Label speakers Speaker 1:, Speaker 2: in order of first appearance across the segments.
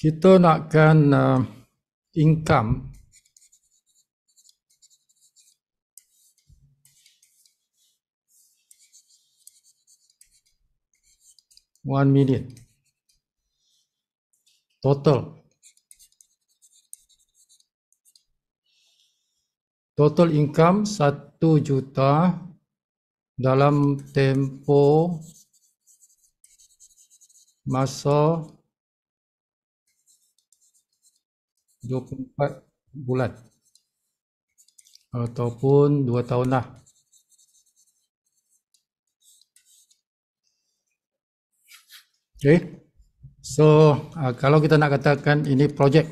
Speaker 1: kita nakkan income $1 million total income 1 juta dalam tempoh masa 24 bulan ataupun 2 tahun lah. Okay. So kalau kita nak katakan ini projek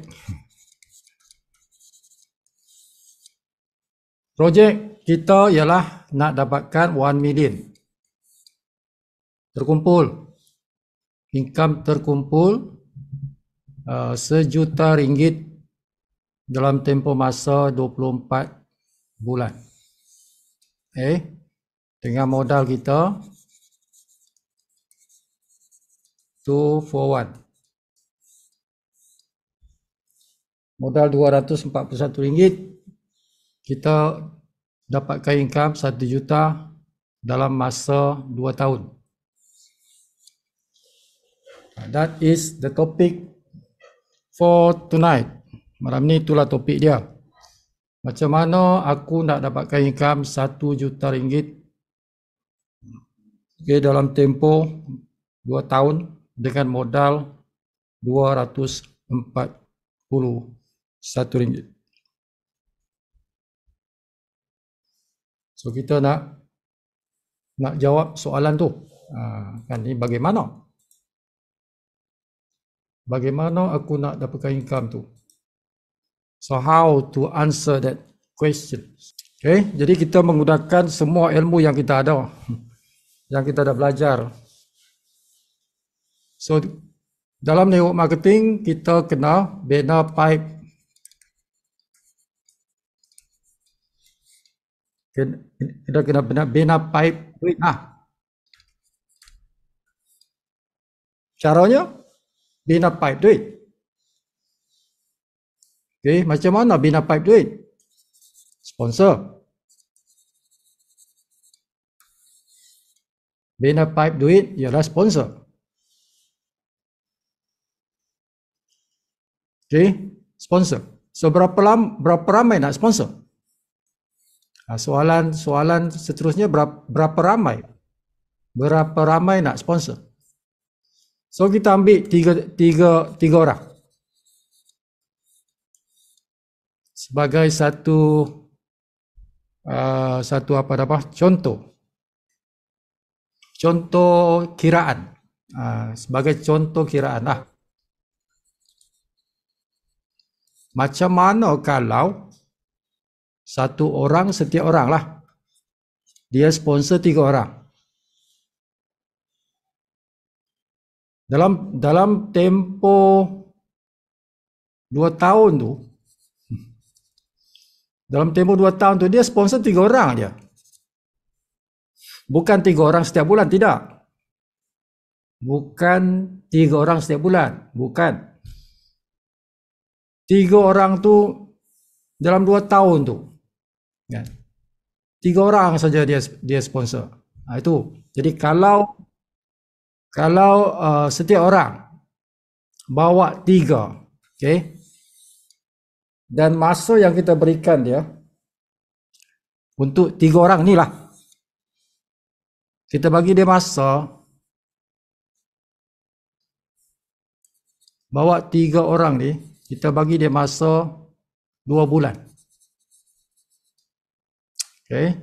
Speaker 1: kita ialah nak dapatkan 1 million terkumpul, income terkumpul RM1 juta dalam tempoh masa 24 bulan. Dengan modal kita 241. Modal RM241, kita dapatkan income 1 juta dalam masa 2 tahun. That is the topic for tonight. Malam ni itulah topik dia. Macam mana aku nak dapatkan income RM1 juta dalam tempoh 2 tahun dengan modal RM241. So kita nak jawab soalan tu. Kan ni bagaimana aku nak dapatkan income tu? So how to answer that question? Okay, jadi kita menggunakan semua ilmu yang kita ada, yang kita dah belajar. So dalam network marketing kita kena bina pipe, kita kena bina pipe duit lah. Caranya bina pipe duit. Okay, macam mana bina pipe duit? Sponsor. Bina pipe duit ialah sponsor. Okay, sponsor. So berapa ramai nak sponsor? Soalan seterusnya, berapa ramai nak sponsor? So kita ambil tiga orang sebagai satu contoh kiraan, sebagai contoh kiraan lah. Macam mana kalau satu orang setiap orang lah, dia sponsor 3 orang. Dalam tempoh 2 tahun tu, dia sponsor 3 orang aja. Bukan 3 orang setiap bulan, tidak. Bukan 3 orang setiap bulan, bukan. 3 orang tu dalam 2 tahun tu. 3 orang saja dia sponsor. Itu. Jadi kalau setiap orang bawa 3, okay, dan masa yang kita berikan dia untuk 3 orang ni lah, kita bagi dia masa bawa 3 orang ni, kita bagi dia masa 2 bulan. Okay.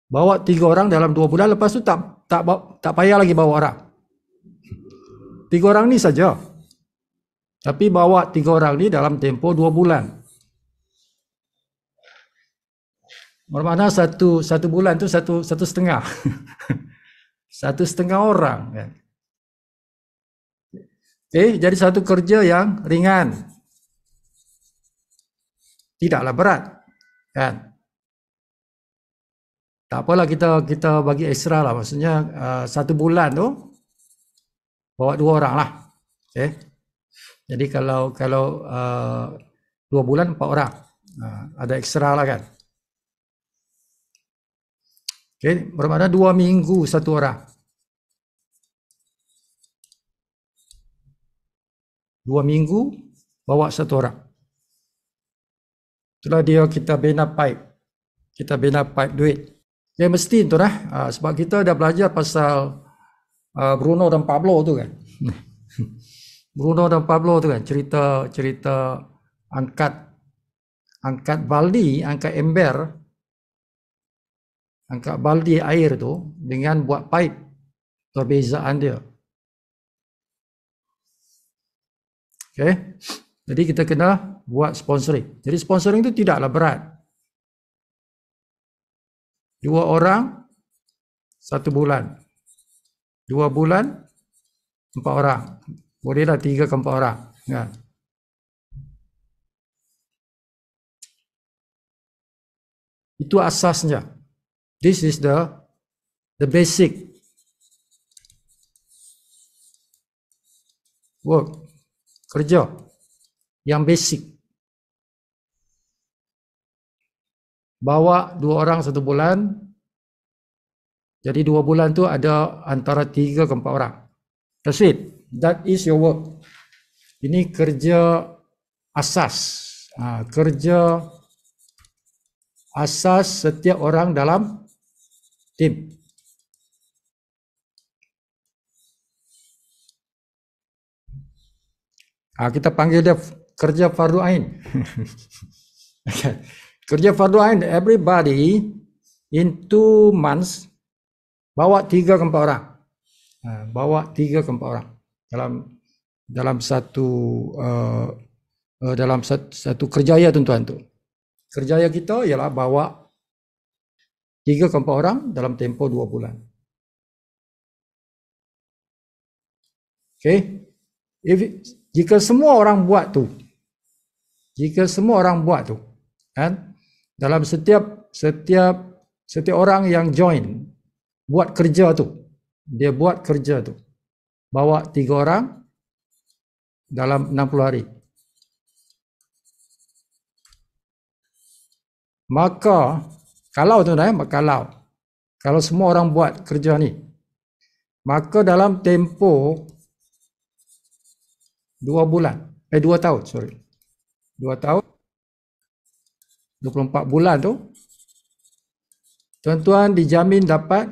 Speaker 1: Bawa 3 orang dalam 2 bulan, lepas tu tak payah lagi bawa orang. 3 orang ni saja. Tapi bawa 3 orang ni dalam tempoh 2 bulan. Bermakna satu bulan tu satu setengah. 1,5 orang. Okay, jadi satu kerja yang ringan. Tidaklah berat. Kan? Tak apalah kita bagi ekstra lah. Maksudnya 1 bulan tu bawa 2 orang lah. Okay. Jadi kalau 2 bulan 4 orang. Ada ekstra lah kan. Okay, bermakna 2 minggu 1 orang. 2 minggu bawa 1 orang. Itulah dia kita bina pipe. Kita bina pipe duit. Ya mesti tu lah. Sebab kita dah belajar pasal Bruno dan Pablo tu kan. Bruno dan Pablo tu kan. Cerita angkat baldi, angkat ember, angkat baldi air tu dengan buat pipe. Perbezaan dia. Okay. Jadi kita kena buat sponsoring. Jadi sponsoring itu tidaklah berat. 2 orang 1 bulan. 2 bulan 4 orang. Bolehlah 3 ke 4 orang. Ya. Itu asasnya. This is the basic work. Kerja yang basic. Bawa 2 orang 1 bulan. Jadi 2 bulan tu ada antara 3 ke 4 orang. That's it. That is your work. Ini kerja asas. Kerja asas setiap orang dalam tim. Kita panggil dia kerja fardu ain. Kerja fardu ain, everybody in 2 months bawa 3 ke 4 orang. Bawa 3 ke 4 orang dalam satu kerjaya tuan-tuan tu. Kerjaya kita ialah bawa 3 ke 4 orang dalam tempoh 2 bulan. Okay. Jika semua orang buat tu, kan, dalam setiap orang yang join buat kerja tu, dia buat kerja tu, bawa 3 orang dalam 60 hari. Maka kalau semua orang buat kerja ni, maka dalam tempoh 2 tahun, 24 bulan tu, tuan-tuan dijamin dapat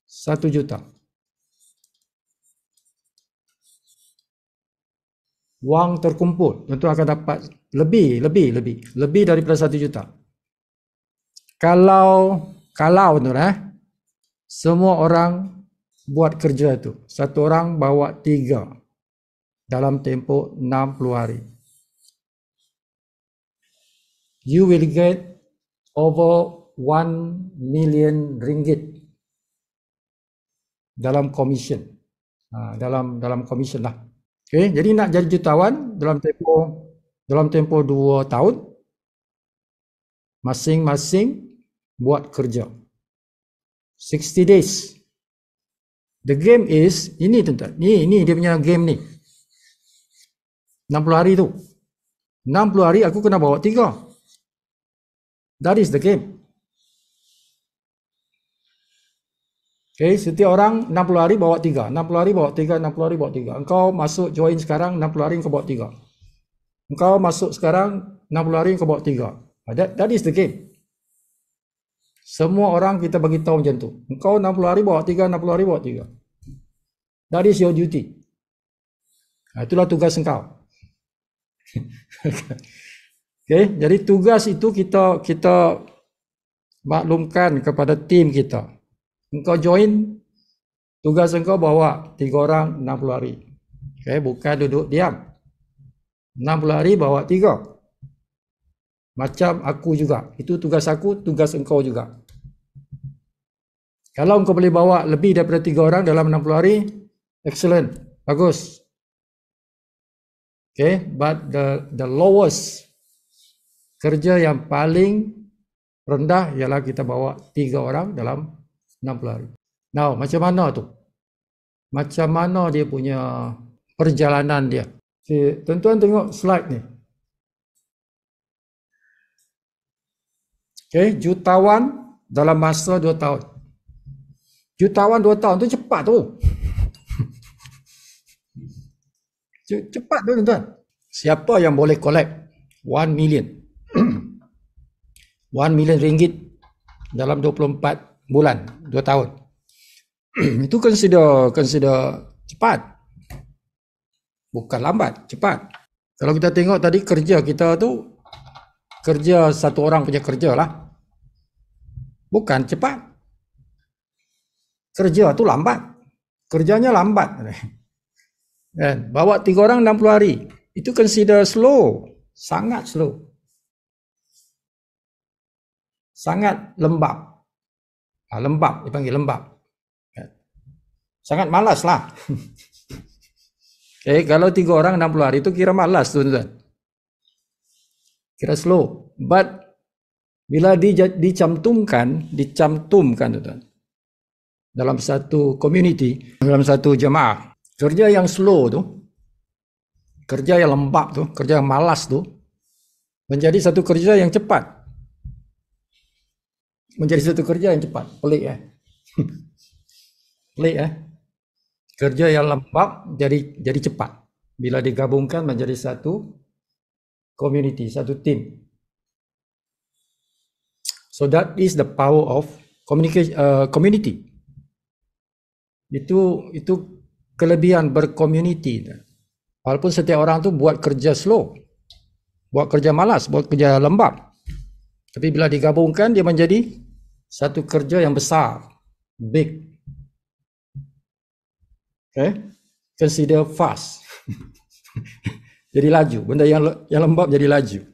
Speaker 1: 1 juta. Wang terkumpul, tuan-tuan akan dapat lebih daripada 1 juta. Kalau tuan, semua orang buat kerja tu, 1 orang bawa 3 dalam tempoh 60 hari. You will get over 1 million ringgit dalam commission. Dalam commission lah. Okay, jadi nak jadi jutawan dalam tempoh 2 tahun, masing-masing buat kerja. 60 days. The game is, ini tuan-tuan, ini dia punya game ni. 60 hari tu. 60 hari aku kena bawa 3. That is the game. Okay, setiap orang 60 hari bawa 3. 60 hari bawa 3, 60 hari bawa 3. Engkau masuk join sekarang, 60 hari engkau bawa 3. Engkau masuk sekarang, 60 hari engkau bawa 3. That is the game. Semua orang kita bagi tahu macam tu. Engkau 60 hari bawa 3, 60 hari bawa 3. That is your duty. Itulah tugas engkau. Okay, jadi tugas itu kita maklumkan kepada tim kita. Engkau join, tugas engkau bawa 3 orang 60 hari. Okay, bukan duduk diam. 60 hari bawa 3. Macam aku juga. Itu tugas aku, tugas engkau juga. Kalau engkau boleh bawa lebih daripada 3 orang dalam 60 hari, excellent, bagus. Okay, but the lowest, kerja yang paling rendah ialah kita bawa 3 orang dalam 60 hari. Now, macam mana tu? Macam mana dia punya perjalanan dia? Okay, tuan-tuan tengok slide ni. Okay, jutawan dalam masa 2 tahun. Jutawan 2 tahun tu cepat tu. Cepat tu tuan-tuan. Siapa yang boleh collect 1 million? 1 million ringgit dalam 24 bulan, 2 tahun. Itu consider cepat. Bukan lambat, cepat. Kalau kita tengok tadi kerja kita tu, kerja satu orang punya kerja lah. Bukan cepat. Kerja tu lambat. Kerjanya lambat. Kan? Bawa 3 orang 60 hari. Itu consider slow. Sangat slow. Sangat lembab. Lembab, dipanggil lembab. Sangat malas lah. Kalau 3 orang 60 hari itu kira malas tuan-tuan. Kira slow. But bila dicantumkan tuan-tuan, dalam satu community, dalam satu jemaah, kerja yang slow tu, kerja yang lembab tu, kerja yang malas tu, menjadi satu kerja yang cepat. Menjadi satu kerja yang cepat. Pelik Pelik Kerja yang lembab jadi cepat. Bila digabungkan menjadi satu community, satu team. So that is the power of community. Itu kelebihan bercommunity. Walaupun setiap orang tu buat kerja slow, buat kerja malas, buat kerja lembab, tapi bila digabungkan dia menjadi satu kerja yang besar, big. Consider fast. Jadi laju. Benda yang lembab jadi laju.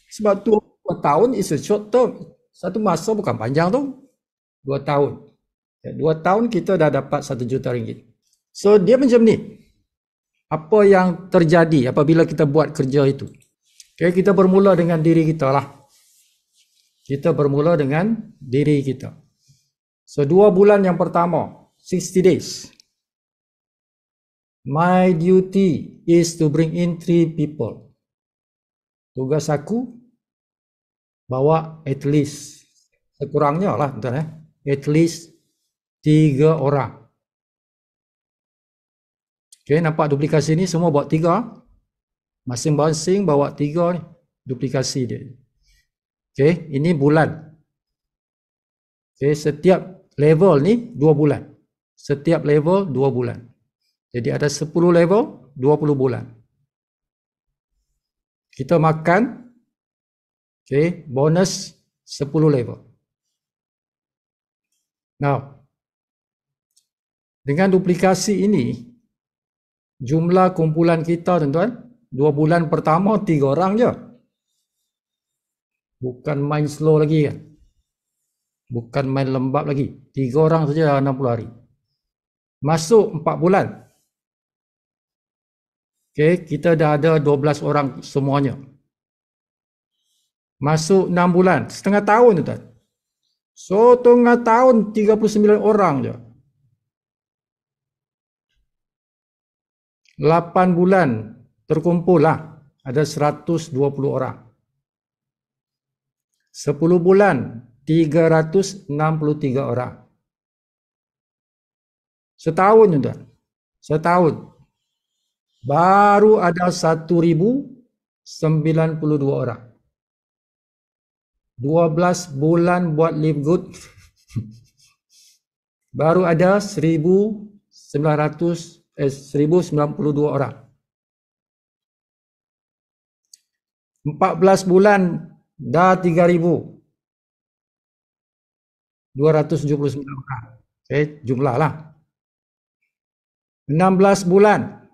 Speaker 1: Sebab tu 2 tahun is a short term. Satu masa bukan panjang tu. 2 tahun. 2 tahun kita dah dapat 1 juta ringgit. So dia macam ni. Apa yang terjadi apabila kita buat kerja itu? Kita bermula dengan diri kita lah. Kita bermula dengan diri kita. So 2 bulan yang pertama, 60 days. My duty is to bring in 3 people. Tugas aku bawa at least, sekurangnya lah tuan at least 3 orang. Nampak duplikasi ni semua bawa 3. Masing-masing bawa 3 ni duplikasi dia. Ini bulan. Setiap level ni 2 bulan. Setiap level 2 bulan. Jadi ada 10 level, 20 bulan. Kita makan, bonus 10 level. Now, dengan duplikasi ini, jumlah kumpulan kita tuan-tuan, 2 bulan pertama 3 orang je. Bukan main slow lagi kan. Bukan main lembab lagi. 3 orang saja 60 hari. Masuk 4 bulan. Kita dah ada 12 orang semuanya. Masuk 6 bulan, setengah tahun tuan. So, setengah tahun 39 orang je. 8 bulan terkumpul lah, ada 120 orang. 10 bulan, 363 orang. Setahun tuan. Setahun. Baru ada 1092 orang. 12 bulan buat live good. Baru ada 1092 orang. 14 bulan dah 3.279 orang. Jumlah lah. 16 bulan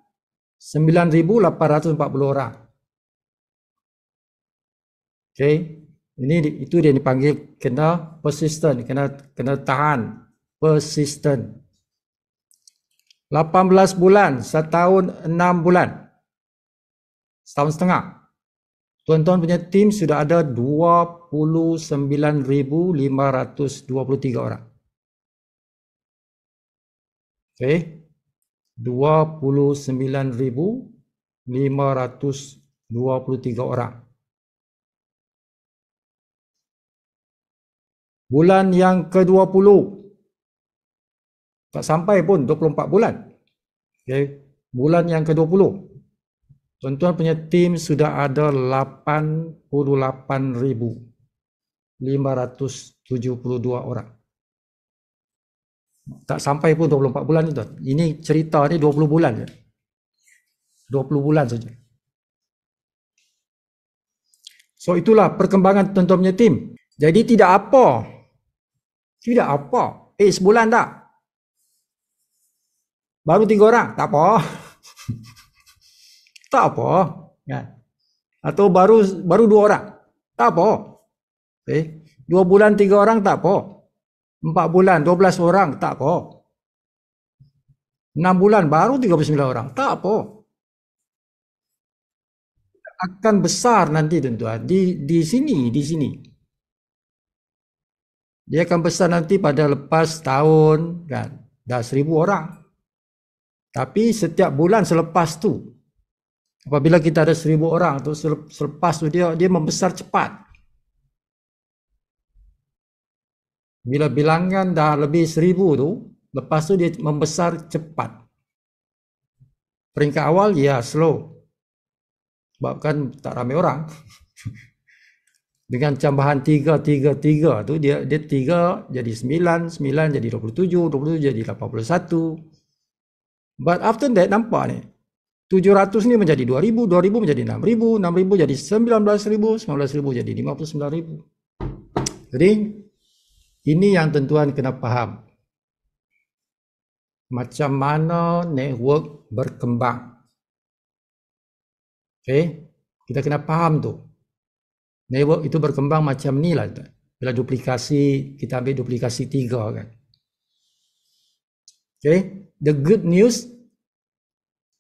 Speaker 1: 9.840 orang. Itu dia dipanggil kena persistent, kena tahan, persistent. 18 bulan, setahun 6 bulan. Setahun setengah. Tuan-tuan punya tim sudah ada 29.523 orang. 29.523 523 orang. Bulan yang ke-20, tak sampai pun 24 bulan. Okay. Bulan yang ke-20, tuan-tuan punya tim sudah ada 88,572 orang. Tak sampai pun 24 bulan ni tuan. Ini cerita ni 20 bulan je. 20 bulan saja. So itulah perkembangan tuan-tuan punya tim. Jadi tidak apa. Tidak apa. Sebulan tak? Baru 3 orang? Tak apa. Tak apa. Kan? Atau baru 2 orang? Tak apa. Okay. 2 bulan 3 orang tak apa. 4 bulan 12 orang tak apa. 6 bulan baru 39 orang tak apa. Akan besar nanti tuan-tuan di sini. Dia akan besar nanti pada lepas tahun kan. Dah 1000 orang. Tapi setiap bulan selepas tu, apabila kita ada 1000 orang tu, selepas tu dia membesar cepat. Bila bilangan dah lebih 1000 tu, lepas tu dia membesar cepat. Peringkat awal ya slow. Sebab kan tak ramai orang. Dengan cambahan 3 tu dia 3 jadi 9 jadi 27 jadi 81. But after that nampak ni 700 ni menjadi 2000 menjadi 6000 jadi 19000 jadi 59000. Jadi ini yang tuan-tuan kena faham. Macam mana network berkembang. Okay? Kita kena faham tu. Network itu berkembang macam ni lah. Bila duplikasi, kita ambil duplikasi 3 kan. Okay? The good news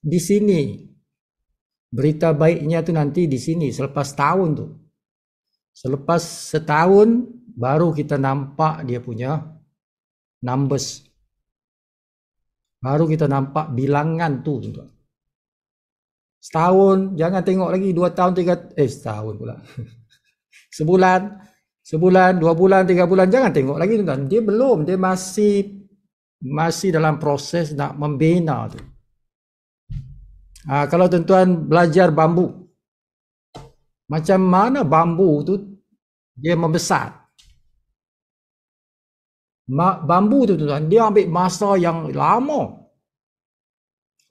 Speaker 1: di sini. Berita baiknya tu nanti di sini selepas tahun tu. Selepas setahun baru kita nampak dia punya numbers. Baru kita nampak bilangan tu tuan-tuan. Setahun, jangan tengok lagi 2 tahun 3 setahun pula. Sebulan, 2 bulan, 3 bulan jangan tengok lagi tuan-tuan. Dia belum, dia masih dalam proses nak membina tu. Kalau tuan-tuan belajar bambu. Macam mana bambu tu dia membesar. Bambu tu tuan-tuan, dia ambil masa yang lama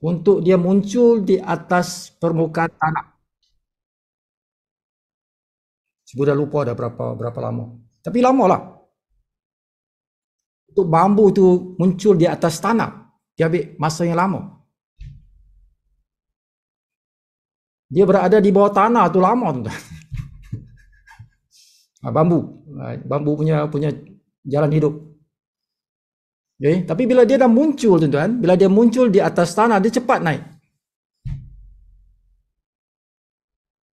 Speaker 1: untuk dia muncul di atas permukaan tanah. Saya dah lupa dah berapa lama. Tapi lama lah. Untuk bambu tu muncul di atas tanah, dia ambil masa yang lama. Dia berada di bawah tanah tu lama tuan-tuan. Bambu punya jalan hidup. Okay. Tapi bila dia dah muncul tuan-tuan, bila dia muncul di atas tanah, dia cepat naik.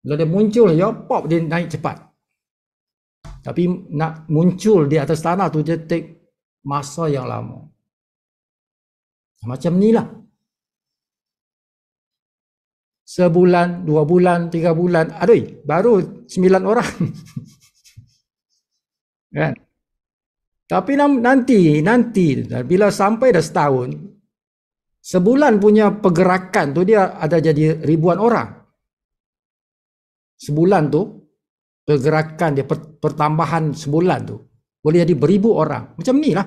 Speaker 1: Bila dia muncul, dia naik cepat. Tapi nak muncul di atas tanah tu, dia take masa yang lama. Macam ni lah. Sebulan, 2 bulan, 3 bulan, baru 9 orang. Kan? Tapi nanti bila sampai dah setahun, sebulan punya pergerakan tu dia ada jadi ribuan orang. Sebulan tu pergerakan dia pertambahan sebulan tu boleh jadi beribu orang. Macam ni lah.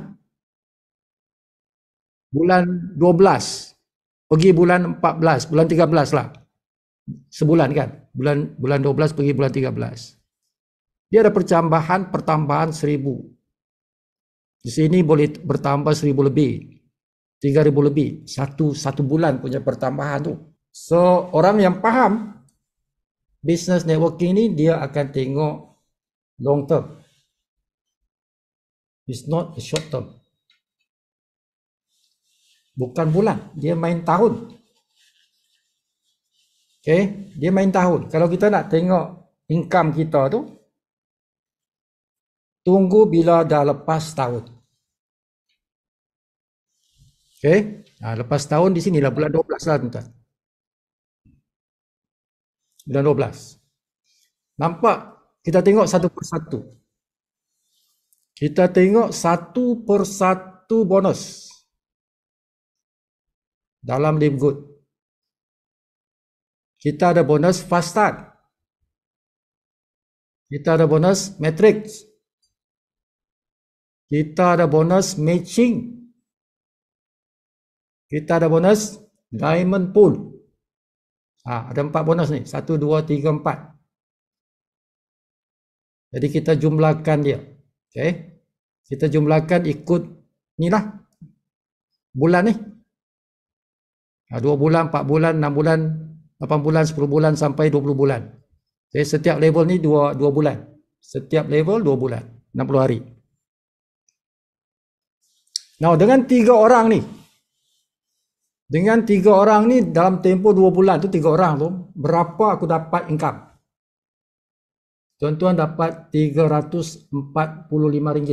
Speaker 1: Bulan 12 pergi bulan 14, bulan 13 lah. Sebulan kan. Bulan 12 pergi bulan 13. Dia ada pertambahan 1000. Di sini boleh bertambah 1000 lebih, 3000 lebih, satu bulan punya pertambahan tu. So orang yang faham business networking ni, dia akan tengok long term. It's not a short term. Bukan bulan, dia main tahun. Okay, dia main tahun. Kalau kita nak tengok income kita tu, tunggu bila dah lepas tahun. Okay. Lepas tahun di sinilah bulan 12 lah tuan-tuan. Bulan 12. Nampak? Kita tengok satu persatu. Kita tengok satu persatu bonus dalam Live Good. Kita ada bonus fast start. Kita ada bonus matrix. Kita ada bonus matching. Kita ada bonus diamond pool. Ada 4 bonus ni. 1, 2, 3, 4. Jadi kita jumlahkan dia. Okay. Kita jumlahkan ikut ni lah. Bulan ni. 2 bulan, 4 bulan, 6 bulan, 8 bulan, 10 bulan sampai 20 bulan. Okay. Setiap level ni 2 bulan. Setiap level 2 bulan. 60 hari. Now dengan 3 orang ni. Dengan 3 orang ni dalam tempoh 2 bulan tu 3 orang tu. Berapa aku dapat income? Tuan-tuan dapat RM345.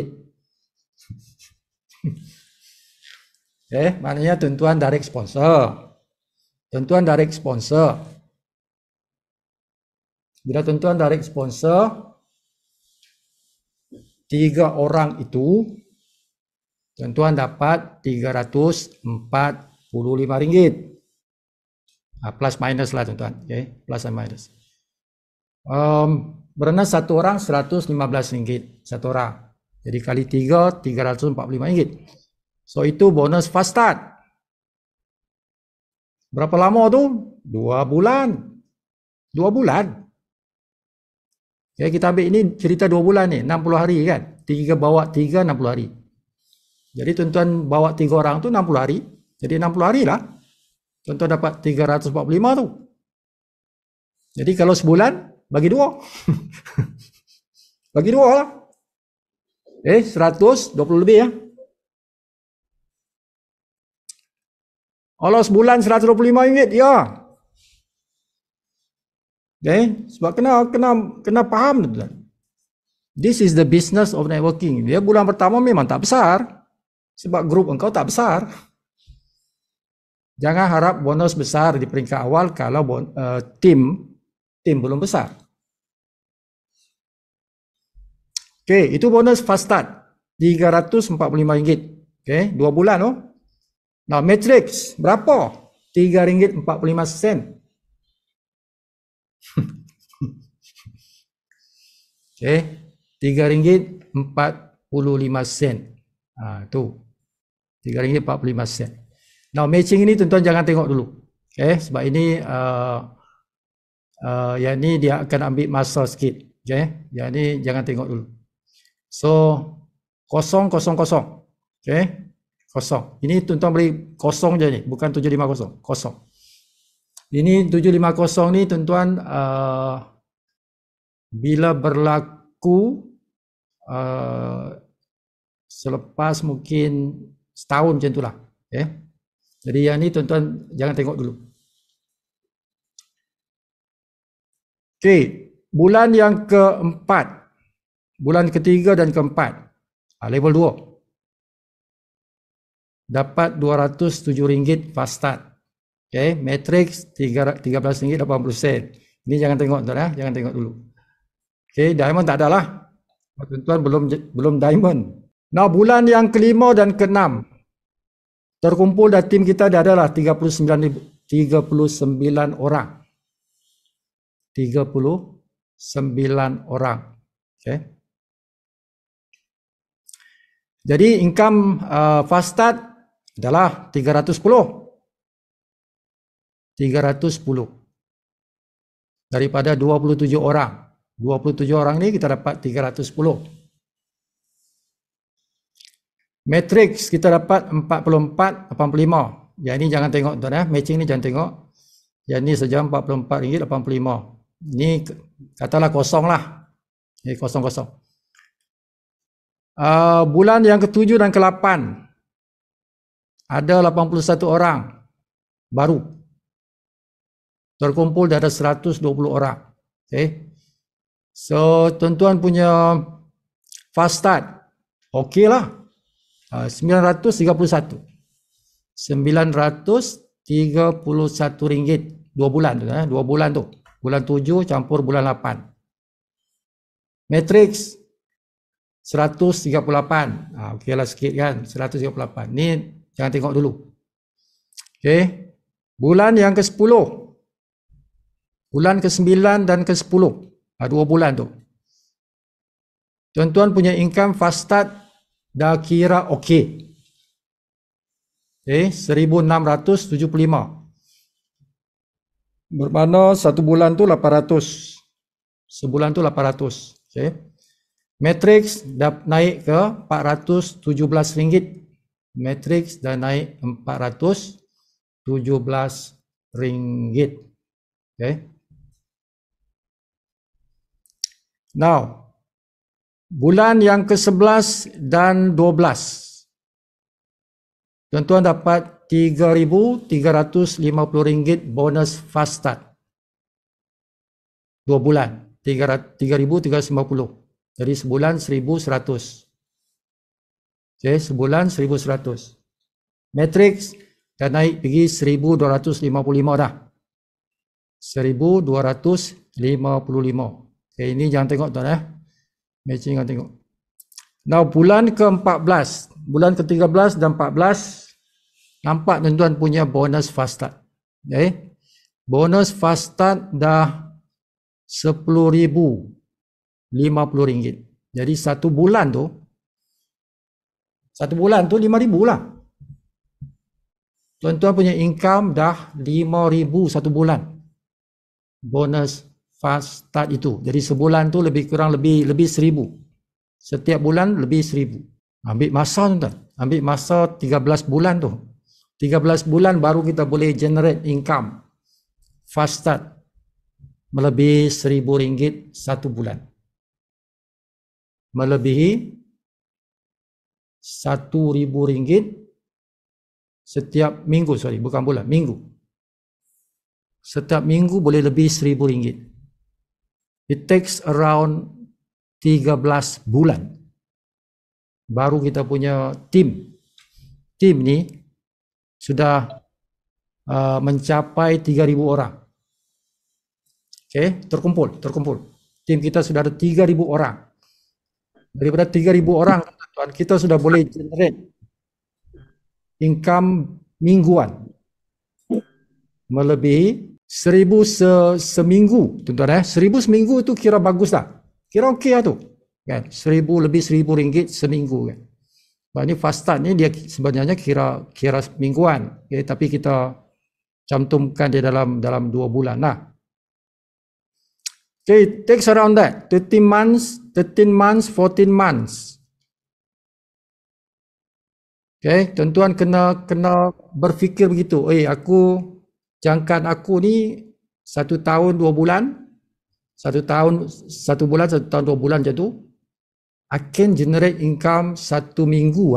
Speaker 1: Maknanya tuan-tuan direct sponsor. Tuan-tuan direct sponsor. Bila tuan-tuan direct sponsor 3 orang itu, tuan-tuan dapat RM345. Plus minus lah tuan-tuan. Okay. Plus and minus. Berana satu orang RM115 satu orang. Jadi kali 3, RM345. So itu bonus fast start. Berapa lama tu? 2 bulan. 2 bulan. Okay, kita ambil ini cerita 2 bulan ni, 60 hari kan. 3 bawa 3, 60 hari. Jadi tuan-tuan bawa 3 orang tu 60 hari. Jadi 60 hari lah. Tuan-tuan dapat 345 tu. Jadi kalau sebulan, bagi 2. Bagi 2 lah. 120 lebih ya. Kalau sebulan RM125 ya. Sebab kena faham tu. This is the business of networking. Dia bulan pertama memang tak besar. Sebab grup engkau tak besar. Jangan harap bonus besar di peringkat awal kalau tim belum besar. Okey, itu bonus fast start. RM345. Okey, 2 bulan oh. Nah, matrix berapa? RM3.45. Okey, RM3.45. Tu. RM3.45. Now, matching ini tuan-tuan jangan tengok dulu. Okey, sebab ini yang ni dia akan ambil masa sikit. Okey, yang ni jangan tengok dulu. So 000. Okey, 0. Ini tuan-tuan beri 0 je ni, bukan 750. 0. Ini 750 ni tuan-tuan bila berlaku selepas mungkin setahun macam itulah. Okey. Jadi yang ni tuan-tuan jangan tengok dulu. Okey, bulan yang keempat. Bulan ketiga dan keempat. Level 2. Dapat RM207 fast start. Okey, matrix RM13.80. Ini jangan tengok tuan ya, jangan tengok dulu. Okey, diamond tak ada lah. Tuan-tuan belum diamond. Nah, bulan yang kelima dan keenam. Terkumpul dan tim kita adalah 39 orang. 39 orang. Okey. Jadi income fast start adalah 310. Daripada 27 orang. 27 orang ni kita dapat 310. Matrix kita dapat 44.85. Yang ini jangan tengok tuan ya. Matching ni jangan tengok. Yang ni saja RM44.85. Ini katalah kosong lah. Kosong. Bulan yang ke-7 dan ke-8 ada 81 orang baru. Terkumpul ada 120 orang. Okay. So tuan-tuan punya fast start okey lah. 931. RM931 2 bulan tu. 2 bulan tu. bulan 7 campur bulan 8. Matrix 138. Okeylah sikit kan, 138. Ni jangan tengok dulu. Okey. Bulan yang ke-10. Bulan ke-9 dan ke-10. 2 bulan tu. Tuan-tuan punya income fast start dah kira okey. Okey, 1675. Bermakna satu bulan tu 800. Sebulan tu 800. Okey. Matrix dah naik ke RM417. Matrix dah naik RM417. Okay. Now, bulan yang ke-11 dan 12. Tuan-tuan dapat RM3,350 bonus fast start. 2 bulan. 3,350. Jadi sebulan 1,100. Okay, sebulan 1,100. Matrix dah naik pergi 1,255 dah. 1,255. Okay, ini jangan tengok tuan matching jangan tengok. Now bulan ke-14, bulan ke-13 dan 14 nampak tuan-tuan punya bonus fast start. Okay. Bonus fast start dah RM10,050. Jadi satu bulan tu RM5,000 lah. Tuan-tuan punya income dah RM5,000 satu bulan. Bonus fast start itu. Jadi sebulan tu lebih kurang lebih RM1,000. Setiap bulan lebih RM1,000. Ambil masa tuan-tuan. Ambil masa 13 bulan tu. 13 bulan baru kita boleh generate income fast start melebihi RM1,000 satu bulan. Melebihi RM1,000 setiap minggu, bukan bulan, minggu. Setiap minggu boleh lebih RM1,000. It takes around 13 bulan baru kita punya tim ni sudah mencapai 3,000 orang. Okay, terkumpul. Tim kita sudah ada 3,000 orang. Daripada 3,000 orang, kita sudah boleh generate income mingguan melebihi 1,000 seminggu, tuan-tuan. 1,000 seminggu tu kira bagus dah. Kira okey lah tu. Kan? 1,000 lebih RM1,000 seminggu kan. Ini fast start ni dia sebenarnya kira mingguan. Okay? Tapi kita cantumkan dia dalam 2 bulan lah. Okay, takes around that 13 months, 14 months. Okay, tuan-tuan kena berfikir begitu. Aku jangkaan aku ni 1 tahun 2 bulan, 1 tahun 1 bulan, 1 tahun 2 bulan macam tu. I can generate income 1 minggu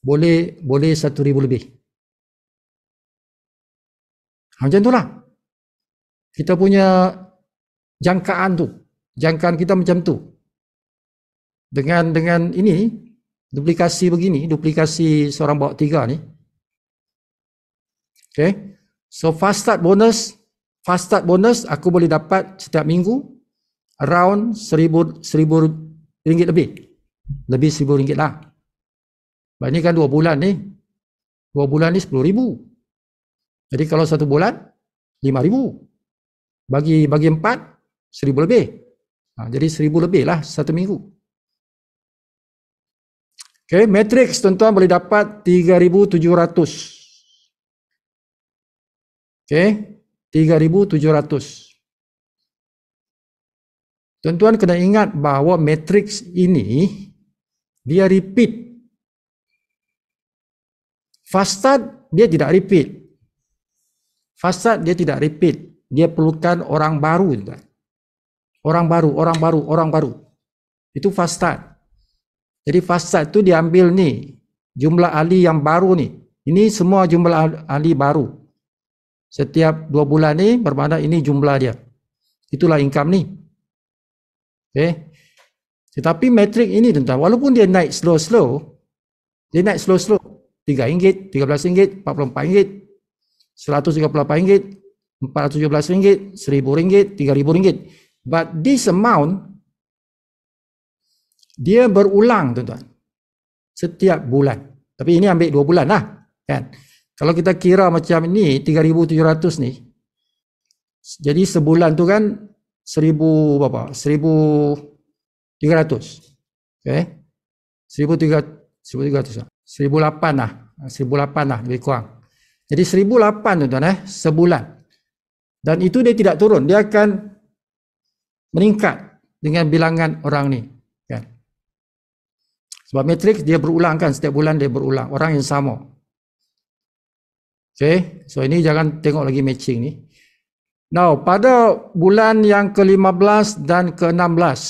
Speaker 1: boleh 1,000 lebih. Macam tu lah. Kita punya jangkaan kita macam tu. Dengan ini duplikasi begini, duplikasi seorang bawa 3 ni. Okay. So fast start bonus aku boleh dapat setiap minggu around RM1,000 lebih. Lebih RM1,000 lah. Ini kan 2 bulan ni. 2 bulan ni RM10,000. Jadi kalau 1 bulan RM5,000. Bagi 4 RM1,000 lebih. Jadi RM1,000 lebih lah 1 minggu. Okay, matrix tuan-tuan boleh dapat 3,700. Okay, 3,700. Tuan-tuan kena ingat bahawa matrix ini dia repeat. Fast start dia tidak repeat. Fast start dia tidak repeat. Dia perlukan orang baru. Orang baru. Itu fast start. Jadi fast start tu dia ambil ni jumlah ahli yang baru ni. Ini semua jumlah ahli baru. Setiap 2 bulan ni bermakna ini jumlah dia. Itulah income ni. Okay. Tetapi matrik ini tuan-tuan, walaupun dia naik slow-slow, RM3, RM13, RM44, RM138, RM417, RM1,000, RM3,000. But this amount dia berulang, tuan-tuan, setiap bulan. Tapi ini ambil 2 bulan lah, kan? Kalau kita kira macam ni, 3,700 ni, jadi sebulan tu kan 1,000 berapa? 1,300. Okay? 1,300 lah. 1,800 lah. 1,800 lah lebih kurang. Jadi 1,800 tuan-tuan sebulan. Dan itu dia tidak turun, dia akan meningkat dengan bilangan orang ni, kan? Sebab matriks dia berulang kan, setiap bulan dia berulang, orang yang sama. Okay, so ini jangan tengok lagi matching ni. Now, pada bulan yang ke-15 dan ke-16,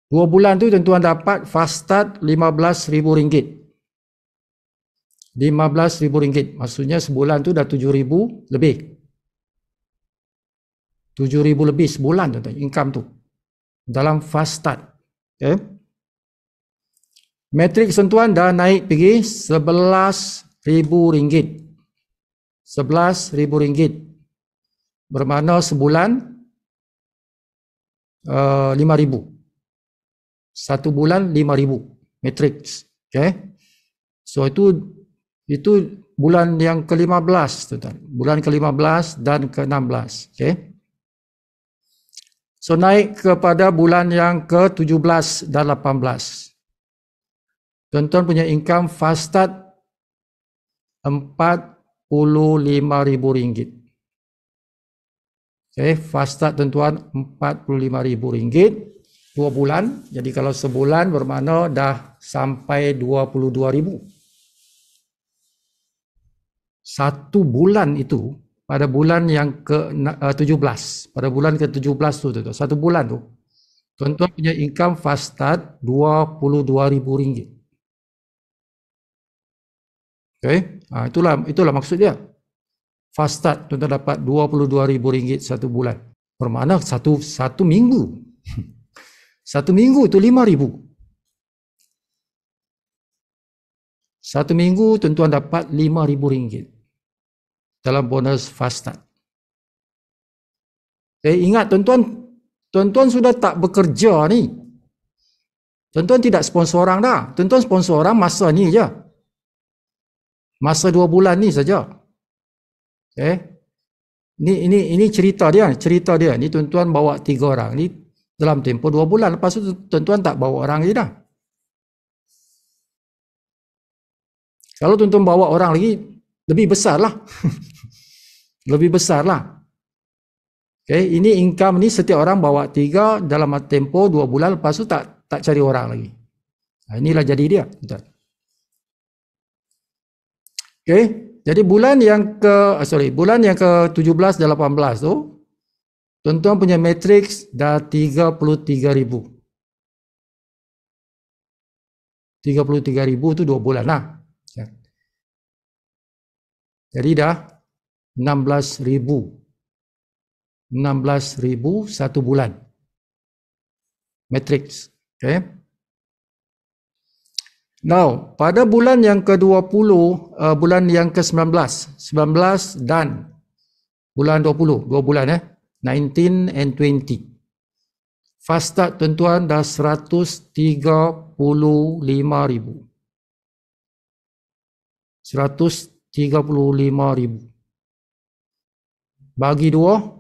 Speaker 1: 2 bulan tu tuan-tuan dapat fast start RM15,000. RM15,000, maksudnya sebulan tu dah 7,000 lebih. 7,000 lebih sebulan tuan-tuan, income tu dalam fast start. Okay. Matrik sentuhan dah naik pergi RM11,000. RM11,000 bermakna sebulan 5,000. Satu bulan 5,000 matriks. Okay. So itu bulan yang ke-15 tuan-tuan. Bulan ke-15 dan ke-16. Okay. So naik kepada bulan yang ke-17 dan 18. Tuan-tuan punya income fast start RM45,000. Okay, fast start tuan-tuan RM45,000 2 bulan. Jadi kalau sebulan bermakna dah sampai 22,000. Satu bulan itu pada bulan yang ke-17. Pada bulan ke-17 tu tuan-tuan. Satu bulan tu tuan-tuan punya income fast start RM22,000. Okay, itulah maksud dia. Fast start tuan-tuan dapat RM22,000 satu bulan. Bermakna satu minggu. Satu minggu itu RM5,000. Satu minggu tuan-tuan dapat RM5,000 dalam bonus fast start. Ingat tuan-tuan sudah tak bekerja ni. Tuan-tuan tidak sponsor orang dah. Tuan-tuan sponsor orang masa ni je. Masa 2 bulan ni saja. Ini cerita dia. Ni tuan-tuan bawa 3 orang ni dalam tempoh 2 bulan. Lepas tu tuan-tuan tak bawa orang lagi dah. Kalau tuan-tuan bawa orang lagi, lebih besar lah. Lebih besar lah. Ini income ni setiap orang bawa 3 dalam tempoh 2 bulan. Lepas tu tak cari orang lagi. Inilah jadi dia. Jadi bulan yang ke-17 dan 18 tu, tuan-tuan punya matriks dah 33,000. 33,000 tu 2 bulan lah. Jadi dah 16,000. 16,000 satu bulan. Matriks. Now, pada bulan yang ke-20, bulan yang ke-19, 19 dan bulan 20, 2 bulan 19 and 20. Fast start tuan-tuan dah 135,000. 135,000. Bagi 2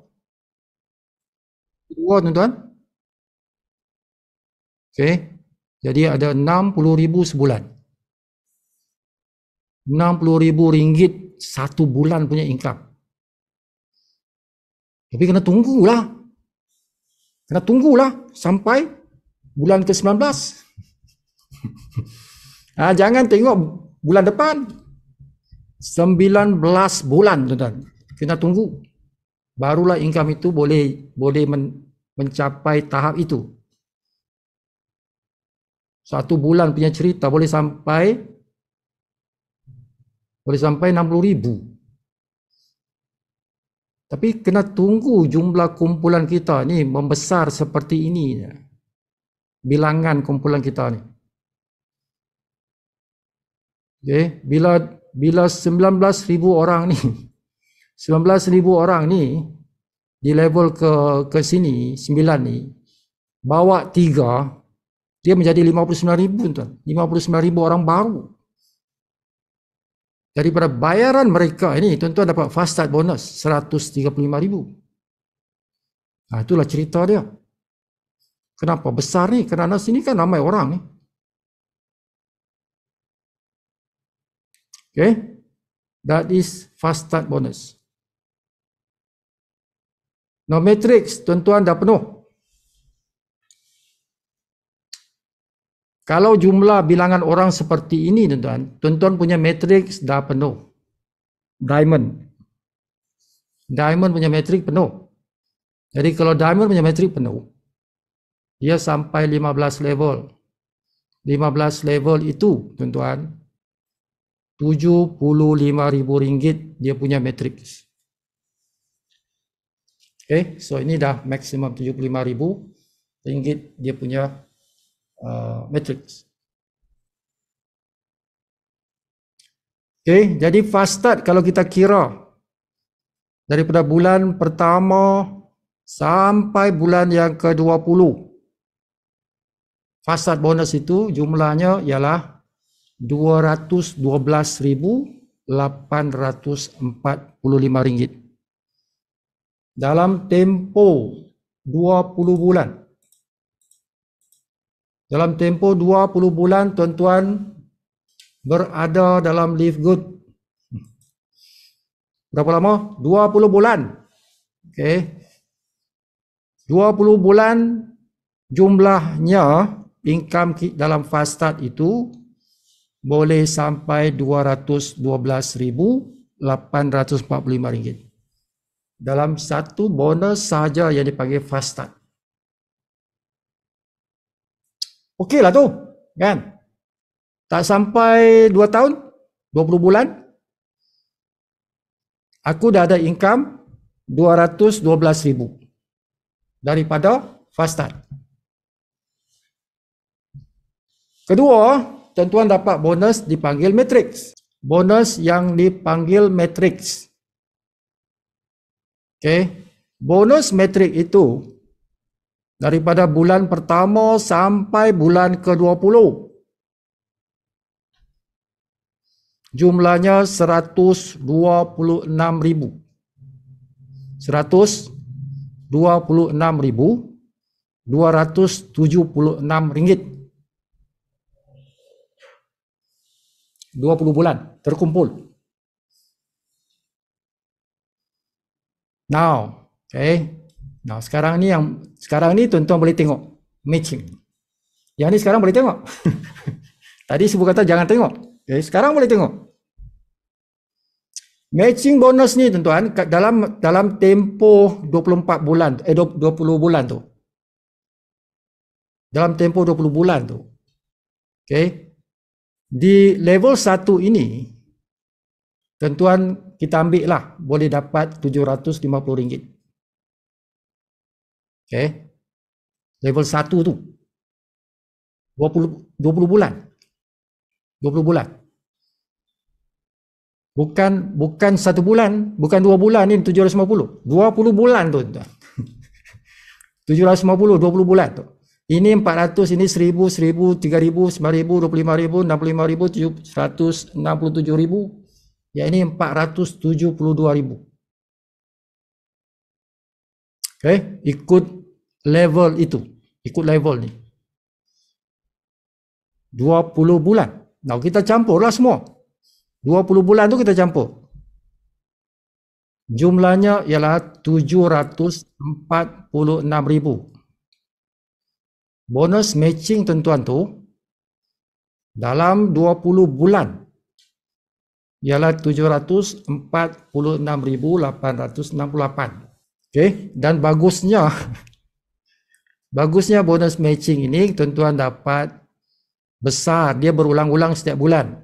Speaker 1: tuan-tuan. Jadi ada 60,000 sebulan. RM60,000 satu bulan punya income. Tapi kena tunggulah. Sampai bulan ke-19. Jangan tengok bulan depan. 19 bulan tuan-tuan. Kena tunggu. Barulah income itu boleh mencapai tahap itu. Satu bulan punya cerita boleh sampai 60,000. Tapi kena tunggu jumlah kumpulan kita ni membesar seperti ini. Bilangan kumpulan kita ni. Bila 19,000 orang ni 19,000 orang ni di level ke sini 9 ni bawa 3, dia menjadi 59,000 tuan. 59,000 orang baru. Daripada bayaran mereka ini tuan-tuan dapat fast start bonus 135,000. Itulah cerita dia. Kenapa besar ni? Kerana sini kan ramai orang ni. Okay, that is fast start bonus. Now matrix tuan-tuan dah penuh. Kalau jumlah bilangan orang seperti ini tuan-tuan punya matrix dah penuh. Diamond punya matrix penuh. Jadi kalau diamond punya matrix penuh, dia sampai 15 level. 15 level itu tuan-tuan RM75,000 dia punya matrix. Okay, so ini dah maksimum RM75,000 dia punya matrix. Okay, jadi fast start kalau kita kira daripada bulan pertama sampai bulan yang ke-20, fast start bonus itu jumlahnya ialah RM212,845 dalam tempoh 20 bulan. Dalam tempoh 20 bulan tuan-tuan berada dalam live good. Berapa lama? 20 bulan. Okay. 20 bulan jumlahnya income dalam fast start itu boleh sampai RM212,845 dalam satu bonus sahaja yang dipanggil fast start. Okey lah tu, kan? Tak sampai 2 tahun, 20 bulan, aku dah ada income RM212,000 daripada fast start. Kedua, tuan-tuan dapat bonus dipanggil matrix. Bonus yang dipanggil matrix. Okay. Bonus matrix itu daripada bulan pertama sampai bulan ke-20. Jumlahnya 126,000. 126,276 ringgit. 20 bulan terkumpul. Now, okay. Now sekarang ni tuan-tuan boleh tengok matching. Yang ni sekarang boleh tengok. Tadi sebut kata jangan tengok. Okay, sekarang boleh tengok. Matching bonus ni tuan-tuan dalam tempoh 24 bulan 20 bulan tu. Dalam tempoh 20 bulan tu. Okay. Di level 1 ini tuan-tuan kita ambil lah boleh dapat RM750. Okay. Level 1 tu 20 bulan. 20 bulan. Bukan 1 bulan, bukan 2 bulan ni 750. 20 bulan tu tuan. 750 20 bulan tu. Ini 400, ini 1000, 1000, 3000, 9000, 25000, 65000, 167,000. Yang ini 472,000. Okay, ikut level itu. Ikut level ni. 20 bulan. Nah, kita campurlah semua. 20 bulan tu kita campur. Jumlahnya ialah 746,000. Bonus matching tuan-tuan tu dalam 20 bulan ialah 746,868. Okey, dan bagusnya bonus matching ini tuan-tuan dapat besar, dia berulang-ulang setiap bulan.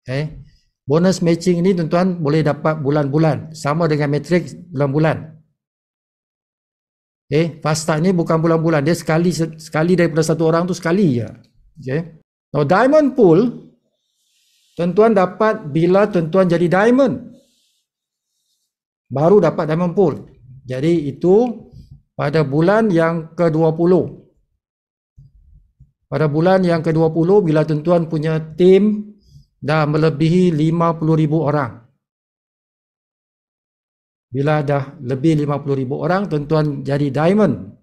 Speaker 1: Okey. Bonus matching ini tuan-tuan boleh dapat bulan-bulan, sama dengan matrix bulan-bulan. Okay, fast start ni bukan bulan-bulan, dia sekali daripada satu orang tu sekali je. Okay. Now diamond pool tuan-tuan dapat bila tuan-tuan jadi diamond. baru dapat diamond pool. Jadi itu pada bulan yang ke-20. Pada bulan yang ke-20 bila tuan-tuan punya tim dah melebihi 50,000 orang. Bila dah lebih 50,000 orang, tuan-tuan jadi diamond.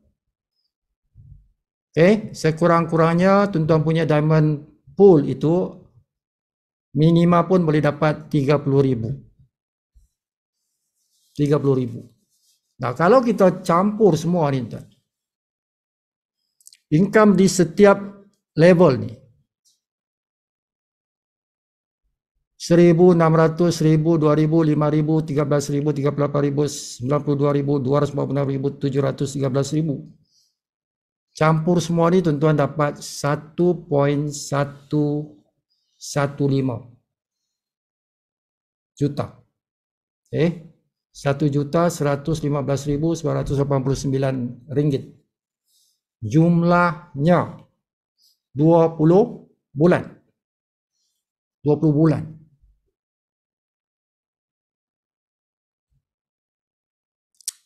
Speaker 1: Sekurang-kurangnya tuan-tuan punya diamond pool itu minima pun boleh dapat 30,000. 30,000. Nah, kalau kita campur semua ni tuan, income di setiap level ni 1,600, 1,000, 2,000, 5,000, 13,000, 38,000, 92,000, 246,000, 713,000. Campur semua ni tuan-tuan dapat 1.115 juta. 1.115.989 ringgit. Jumlahnya 20 bulan. 20 bulan.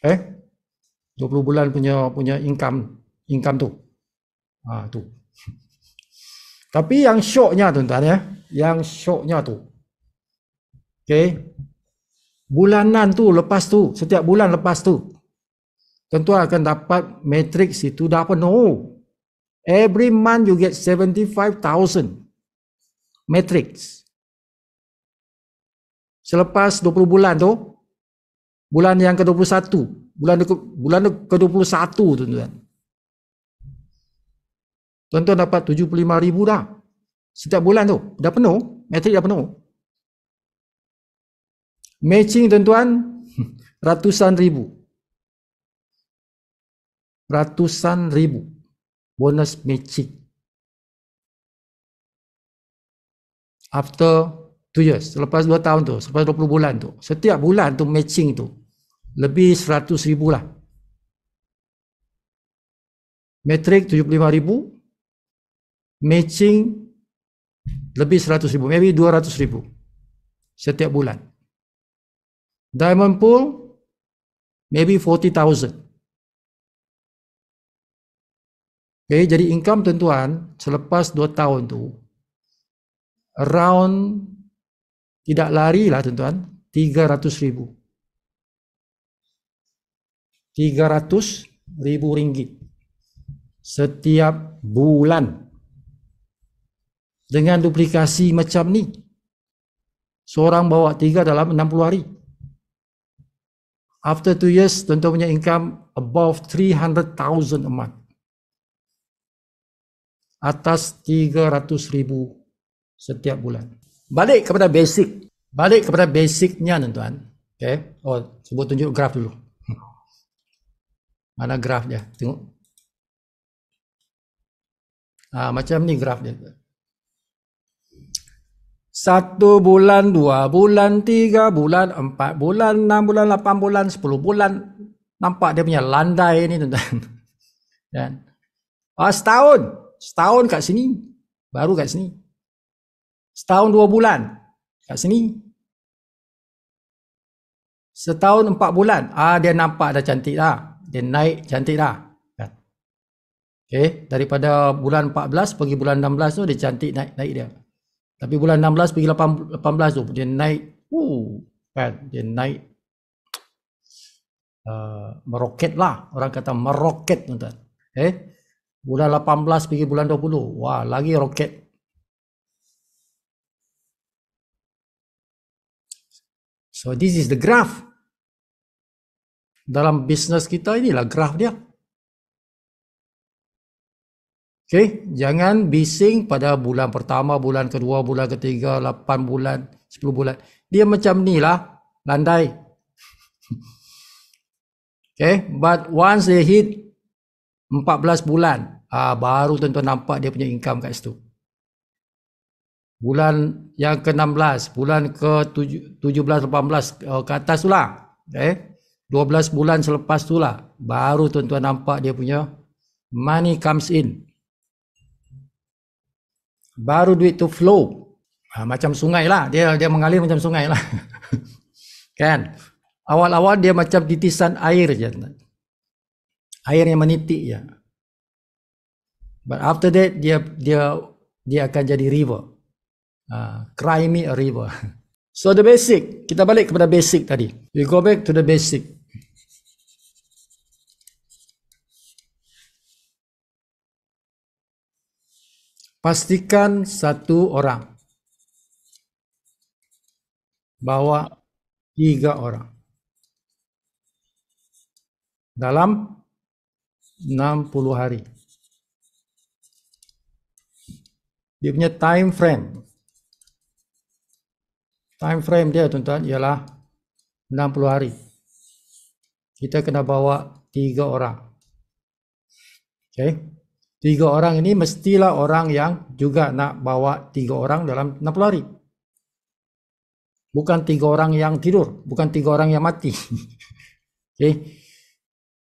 Speaker 1: Eh? 20 bulan punya income tu. Tu. Tapi yang syoknya tuan-tuan ya, yang syoknya tu. Bulanan tu lepas tu, setiap bulan lepas tu, tuan-tuan akan dapat matrix itu dah penuh. Every month you get 75,000 matrix. Selepas 20 bulan tu, bulan yang ke-21, bulan ke-21 tuan-tuan. Tuan-tuan dapat 75,000 dah. Setiap bulan tu, dah penuh, matrix dah penuh. Matching tuan-tuan, ratusan ribu. Ratusan ribu. Bonus matching. After 2 years, selepas 2 tahun tu, selepas 20 bulan tu, setiap bulan tu matching tu, lebih 100,000 lah. Matrix 75,000, matching lebih 100,000, maybe 200,000 setiap bulan. Diamond pool maybe 40,000. Jadi income tuan-tuan selepas 2 tahun tu around, tidak lari lah tuan-tuan, 300,000. 300,000 ringgit setiap bulan. Dengan duplikasi macam ni, seorang bawa 3 dalam 60 hari. After 2 years, tuan-tuan punya income above 300,000 a month. Atas 300,000 setiap bulan. Balik kepada basic. Balik kepada basicnya tuan-tuan. Sebut tunjuk graf dulu. Mana graf dia? Tengok. Macam ni graf dia. 1 bulan, 2 bulan, 3 bulan, 4 bulan, 6 bulan, 8 bulan, 10 bulan. Nampak dia punya landai ni tuan-tuan. Dan setahun kat sini, baru kat sini. Setahun 2 bulan kat sini. Setahun 4 bulan, dia nampak dah cantik dah. Dia naik cantik dah. Daripada bulan 14 pergi bulan 16 tu dia cantik naik dia. Tapi bulan 16 pergi 18 tu dia naik, dia naik meroket lah. Orang kata meroket tuan-tuan. Bulan 18 pergi bulan 20, wah lagi roket. So this is the graph. Dalam bisnes kita inilah graf dia. Jangan bising pada bulan pertama, bulan kedua, bulan ketiga, 8 bulan, 10 bulan. Dia macam ni lah, landai. But once they hit 14 bulan, baru tuan-tuan nampak dia punya income kat situ. Bulan yang ke-16, bulan ke-17, 18 ke atas tu lah. 12 bulan selepas tu lah, baru tuan-tuan nampak dia punya money comes in. Baru duit tu flow. Macam sungai lah, dia mengalir macam sungai lah. Kan? Awal-awal dia macam titisan air je. Air yang menitik je. But after that dia akan jadi river. Cry me a river. So the basic, kita balik kepada basic tadi. We go back to the basic. Pastikan satu orang bawa 3 orang dalam 60 hari. Dia punya time frame. Time frame dia tuan-tuan ialah 60 hari. Kita kena bawa 3 orang. Okay. 3 orang ini mestilah orang yang juga nak bawa 3 orang dalam 60 hari. Bukan 3 orang yang tidur. Bukan 3 orang yang mati. Okay.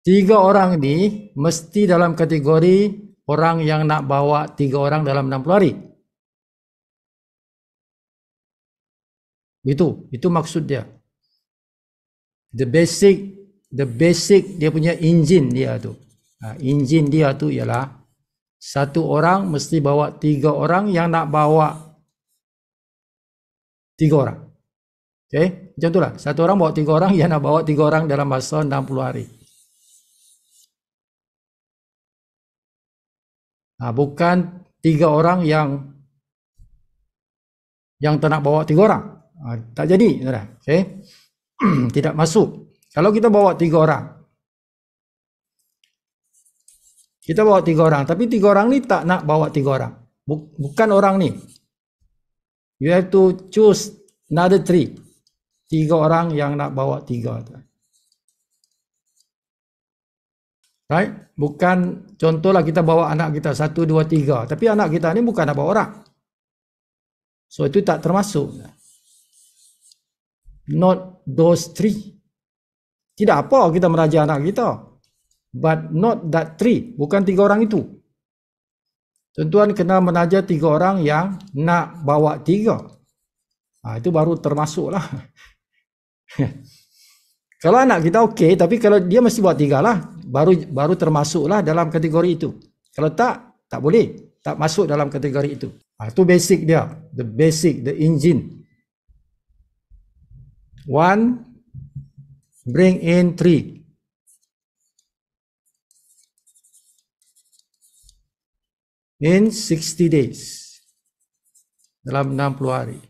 Speaker 1: 3 orang ini mesti dalam kategori orang yang nak bawa 3 orang dalam 60 hari. Itu maksud dia. The basic dia punya engine dia tu. Engine dia tu ialah satu orang mesti bawa 3 orang yang nak bawa 3 orang. Okay, macam itulah. Satu orang bawa 3 orang yang nak bawa 3 orang dalam masa 60 hari. Bukan 3 orang yang tak nak bawa 3 orang. Tak jadi, okay? Tidak masuk. Kalau kita bawa 3 orang, kita bawa 3 orang, tapi 3 orang ni tak nak bawa 3 orang. Bukan orang ni. You have to choose another 3. 3 orang yang nak bawa 3. Right? Bukan, contohlah kita bawa anak kita 1, 2, 3. Tapi anak kita ni bukan nak bawa orang. So itu tak termasuk. Not those 3. Tidak apa kita meraja anak kita. But not that 3. Bukan 3 orang itu. Tuan-tuan kena menaja 3 orang yang nak bawa 3. Itu baru termasuklah. Kalau anak kita okey, tapi kalau dia mesti buat 3 lah. Baru termasuklah dalam kategori itu. Kalau tak boleh. Tak masuk dalam kategori itu. Itu basic dia. The basic, the engine. 1, bring in 3. In 60 days. Dalam 60 hari.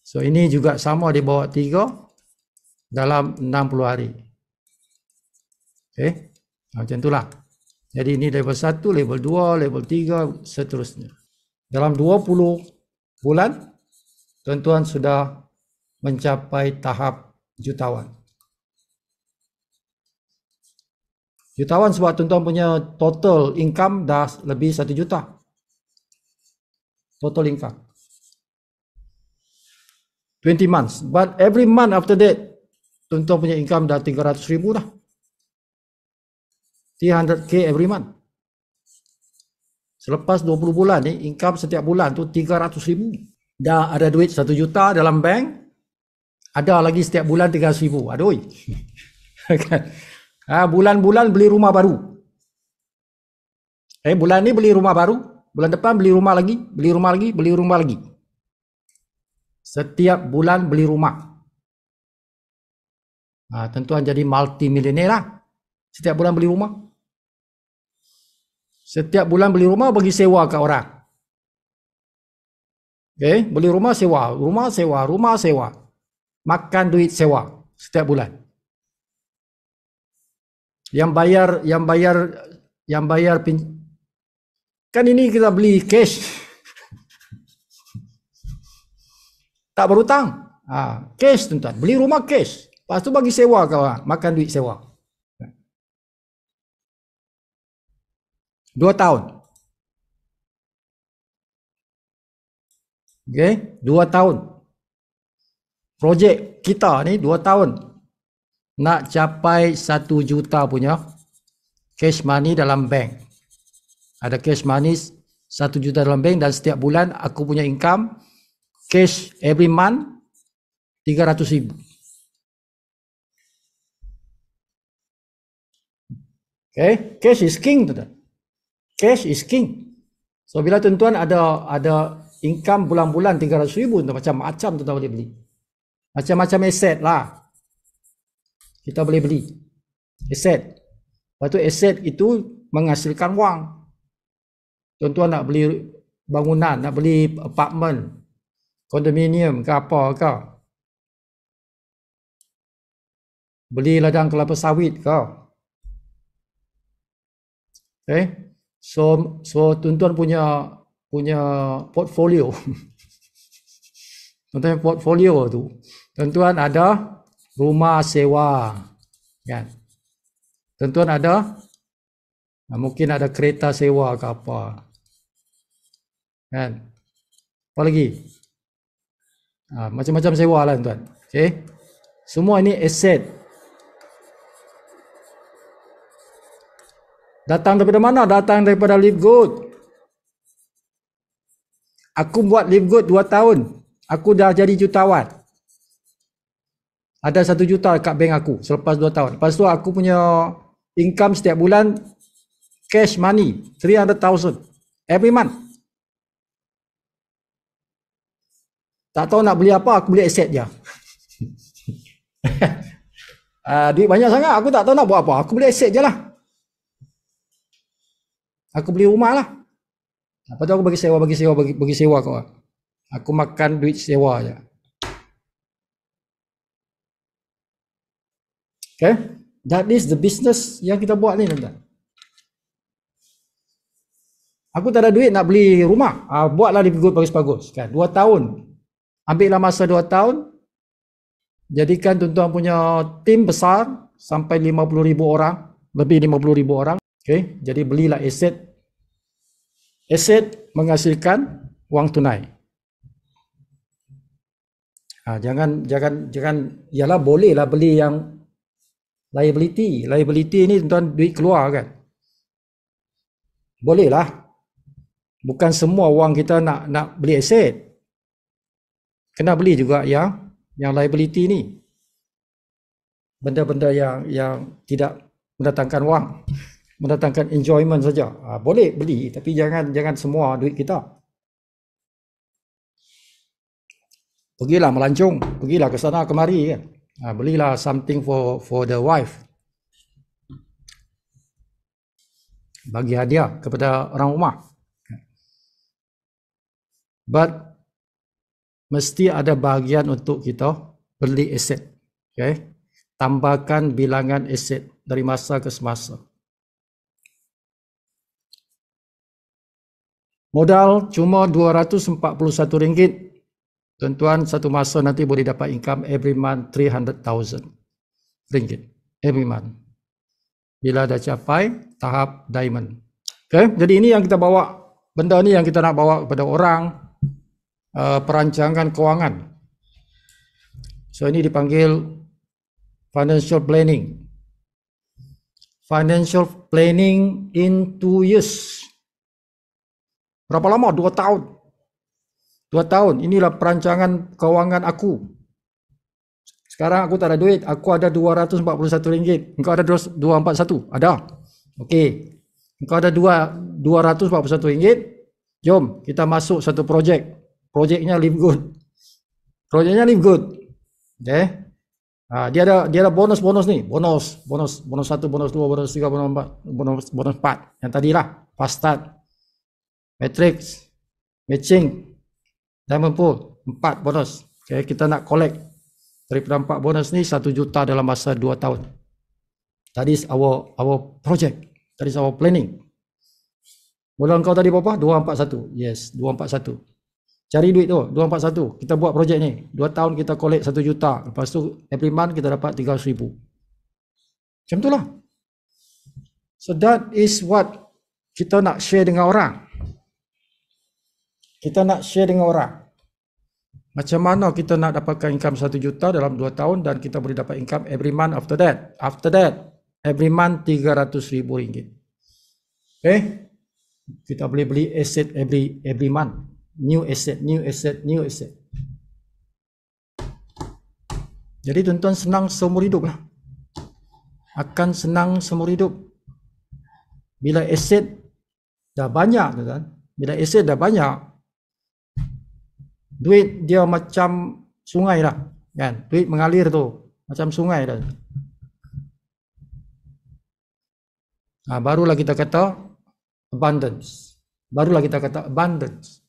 Speaker 1: So ini juga sama dia bawa 3 dalam 60 hari. Okay. Macam itulah. Jadi ini level 1, level 2, level 3, seterusnya. Dalam 20 bulan, tuan-tuan sudah mencapai tahap jutawan. Jutawan sebab tuan-tuan punya total income dah lebih 1 juta. Total income. 20 months. But every month after that, tuan-tuan punya income dah 300,000 dah. 300k every month. Selepas 20 bulan ni, income setiap bulan tu 300,000. Dah ada duit 1 juta dalam bank. Ada lagi setiap bulan 300,000. Aduh. Bulan-bulan beli rumah baru. Bulan ni beli rumah baru. Bulan depan beli rumah lagi. Beli rumah lagi. Beli rumah lagi. Setiap bulan beli rumah. Tentuan jadi multi-millionaire lah. Setiap bulan beli rumah. Setiap bulan beli rumah bagi sewa ke orang. Okay, beli rumah sewa. Rumah sewa. Rumah sewa. Makan duit sewa. Setiap bulan. Yang bayar kan ini kita beli cash. Tak berhutang. Cash tuan-tuan. Beli rumah cash. Lepas tu bagi sewa ke orang. Makan duit sewa. 2 tahun. Okay. 2 tahun. Projek kita ni 2 tahun. Nak capai 1 juta punya cash money dalam bank. Ada cash money 1 juta dalam bank dan setiap bulan aku punya income cash every month 300,000. Okay, cash is king, tuan. Cash is king. So bila tuan-tuan ada income bulan-bulan 300,000, macam-macam tuan boleh beli. Macam-macam aset lah. Kita boleh beli aset. Lepas tu aset itu menghasilkan wang. Tuan-tuan nak beli bangunan, nak beli apartment, kondominium ke apa ke. Beli ladang kelapa sawit ke. Okay. So tuan-tuan punya portfolio. Tuan-tuan portfolio tu. Tuan-tuan ada rumah sewa. Kan? Tuan-tuan ada mungkin ada kereta sewa ke apa. Kan? Apa lagi? Macam-macam sewa lah tuan. Okay. Semua ini aset. Datang daripada mana? Datang daripada Live Good. Aku buat Live Good 2 tahun. Aku dah jadi jutawan. Ada 1 juta kat bank aku selepas 2 tahun. Lepas tu aku punya income setiap bulan cash money 300,000 every month. Tak tahu nak beli apa, aku beli aset je. Duit banyak sangat, aku tak tahu nak buat apa. Aku beli aset je lah. Aku beli rumah lah. Lepas tu aku bagi sewa kau. Aku makan duit sewa je. Okay, that is the business yang kita buat ni tuan-tuan. Aku tak ada duit nak beli rumah. Buatlah Live Good bagus-bagus kan. 2 tahun. Ambillah masa 2 tahun. Jadikan tuan-tuan punya tim besar sampai 50,000 orang, lebih 50,000 orang. Okay, jadi belilah aset. Aset menghasilkan wang tunai. Jangan ialah bolehlah beli yang liability. Liability ni tuan duit keluar kan. Bolehlah. Bukan semua wang kita nak beli aset. Kena beli juga yang liability ni. Benda-benda yang tidak mendatangkan wang, mendatangkan enjoyment saja. Boleh beli tapi jangan semua duit kita. Pergilah melancong, pergilah ke sana kemari kan. Belilah something for the wife. Bagi hadiah kepada orang rumah. But mesti ada bahagian untuk kita beli aset. Okay? Tambahkan bilangan aset dari masa ke semasa. Modal cuma RM241. Tuan-tuan satu masa nanti boleh dapat income every month 300,000 ringgit every month. Bila dah capai tahap diamond. Okay? Jadi ini yang kita bawa. Benda ni yang kita nak bawa kepada orang. Perancangan kewangan. So ini dipanggil financial planning. Financial planning in 2 years. Berapa lama? 2 tahun. 2 tahun. Inilah perancangan kewangan aku. Sekarang aku tak ada duit. Aku ada RM241. Engkau ada RM241? Ada. Okey. Engkau ada RM241. Jom kita masuk satu projek. Projeknya Live Good. Projeknya Live Good. Okay. Dia ada bonus ni. Bonus 1, bonus 2, bonus 3, bonus 4. Yang tadilah. Fast start. Matrix. Matching. Diamond pool. 4 bonus. Okay. Kita nak collect. Daripada 4 bonus ni 1 juta dalam masa 2 tahun. That is our project. That is our planning. Modal kau tadi berapa? 241. Yes, 241. Cari duit tu, 241. Kita buat projek ni. 2 tahun kita collect 1 juta. Lepas tu every month kita dapat 300,000. Macam tu lah. So that is what kita nak share dengan orang. Kita nak share dengan orang. Macam mana kita nak dapatkan income 1 juta dalam 2 tahun dan kita boleh dapat income every month after that. After that, every month RM300,000. Okay? Kita boleh beli asset every month. New asset. Jadi tuan-tuan senang seumur hidup lah. Akan senang seumur hidup. Bila aset dah banyak tu kan, bila aset dah banyak, duit dia macam sungai lah kan, duit mengalir tu macam sungai dah. Barulah kita kata abundance. Barulah kita kata abundance.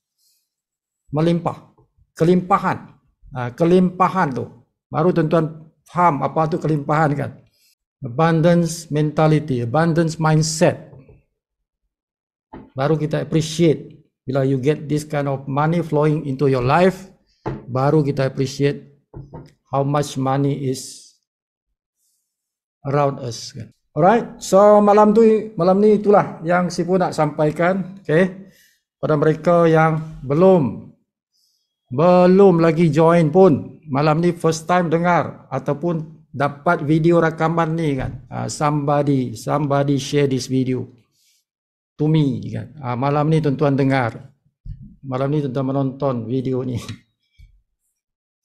Speaker 1: Melimpah. Kelimpahan. Kelimpahan tu. Baru tuan-tuan faham apa tu kelimpahan kan. Abundance mentality, abundance mindset. Baru kita appreciate. Bila you get this kind of money flowing into your life, baru kita appreciate how much money is around us kan. Alright, so malam ni itulah yang Sifu nak sampaikan, okay, pada mereka yang belum lagi join pun, malam ni first time dengar ataupun dapat video rakaman ni kan, somebody share this video to me kan. Malam ni tuan-tuan dengar, malam ni tuan-tuan menonton video ni.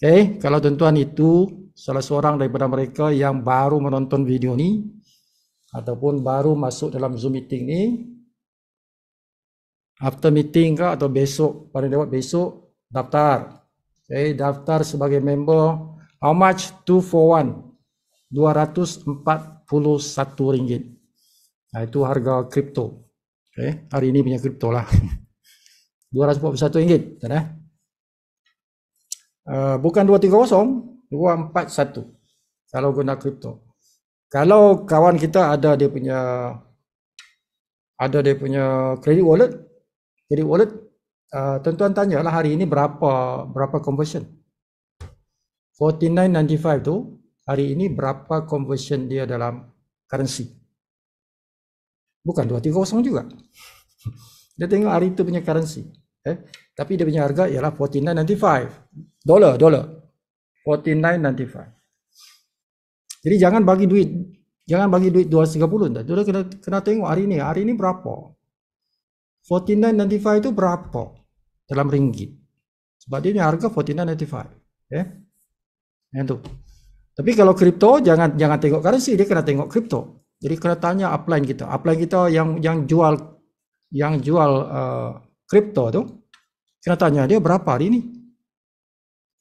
Speaker 1: Okay, kalau tuan-tuan itu salah seorang daripada mereka yang baru menonton video ni ataupun baru masuk dalam Zoom meeting ni, after meeting ke atau besok, pada lewat besok, daftar. Okay, daftar sebagai member. How much? 2 for 1. RM241. Itu harga kripto. Okay, hari ini punya kripto lah. RM241. Bukan 230, 241 kalau guna kripto. Kalau kawan kita ada dia punya credit wallet, tuan-tuan tanyalah hari ini berapa conversion. 49.95 tu hari ini berapa conversion dia dalam currency. Bukan 230 juga. Dia tengok hari itu punya currency. Tapi dia punya harga ialah 49.95 dolar. 49.95. Jadi jangan bagi duit 230 dah. Dia kena tengok hari ini berapa. 49.95 itu berapa dalam ringgit. Sebab dia punya harga 49.95. Yang tu. Tapi kalau kripto jangan tengok currency, dia kena tengok kripto. Jadi kena tanya upline kita. Upline kita yang jual kripto tu, kena tanya dia berapa hari ini.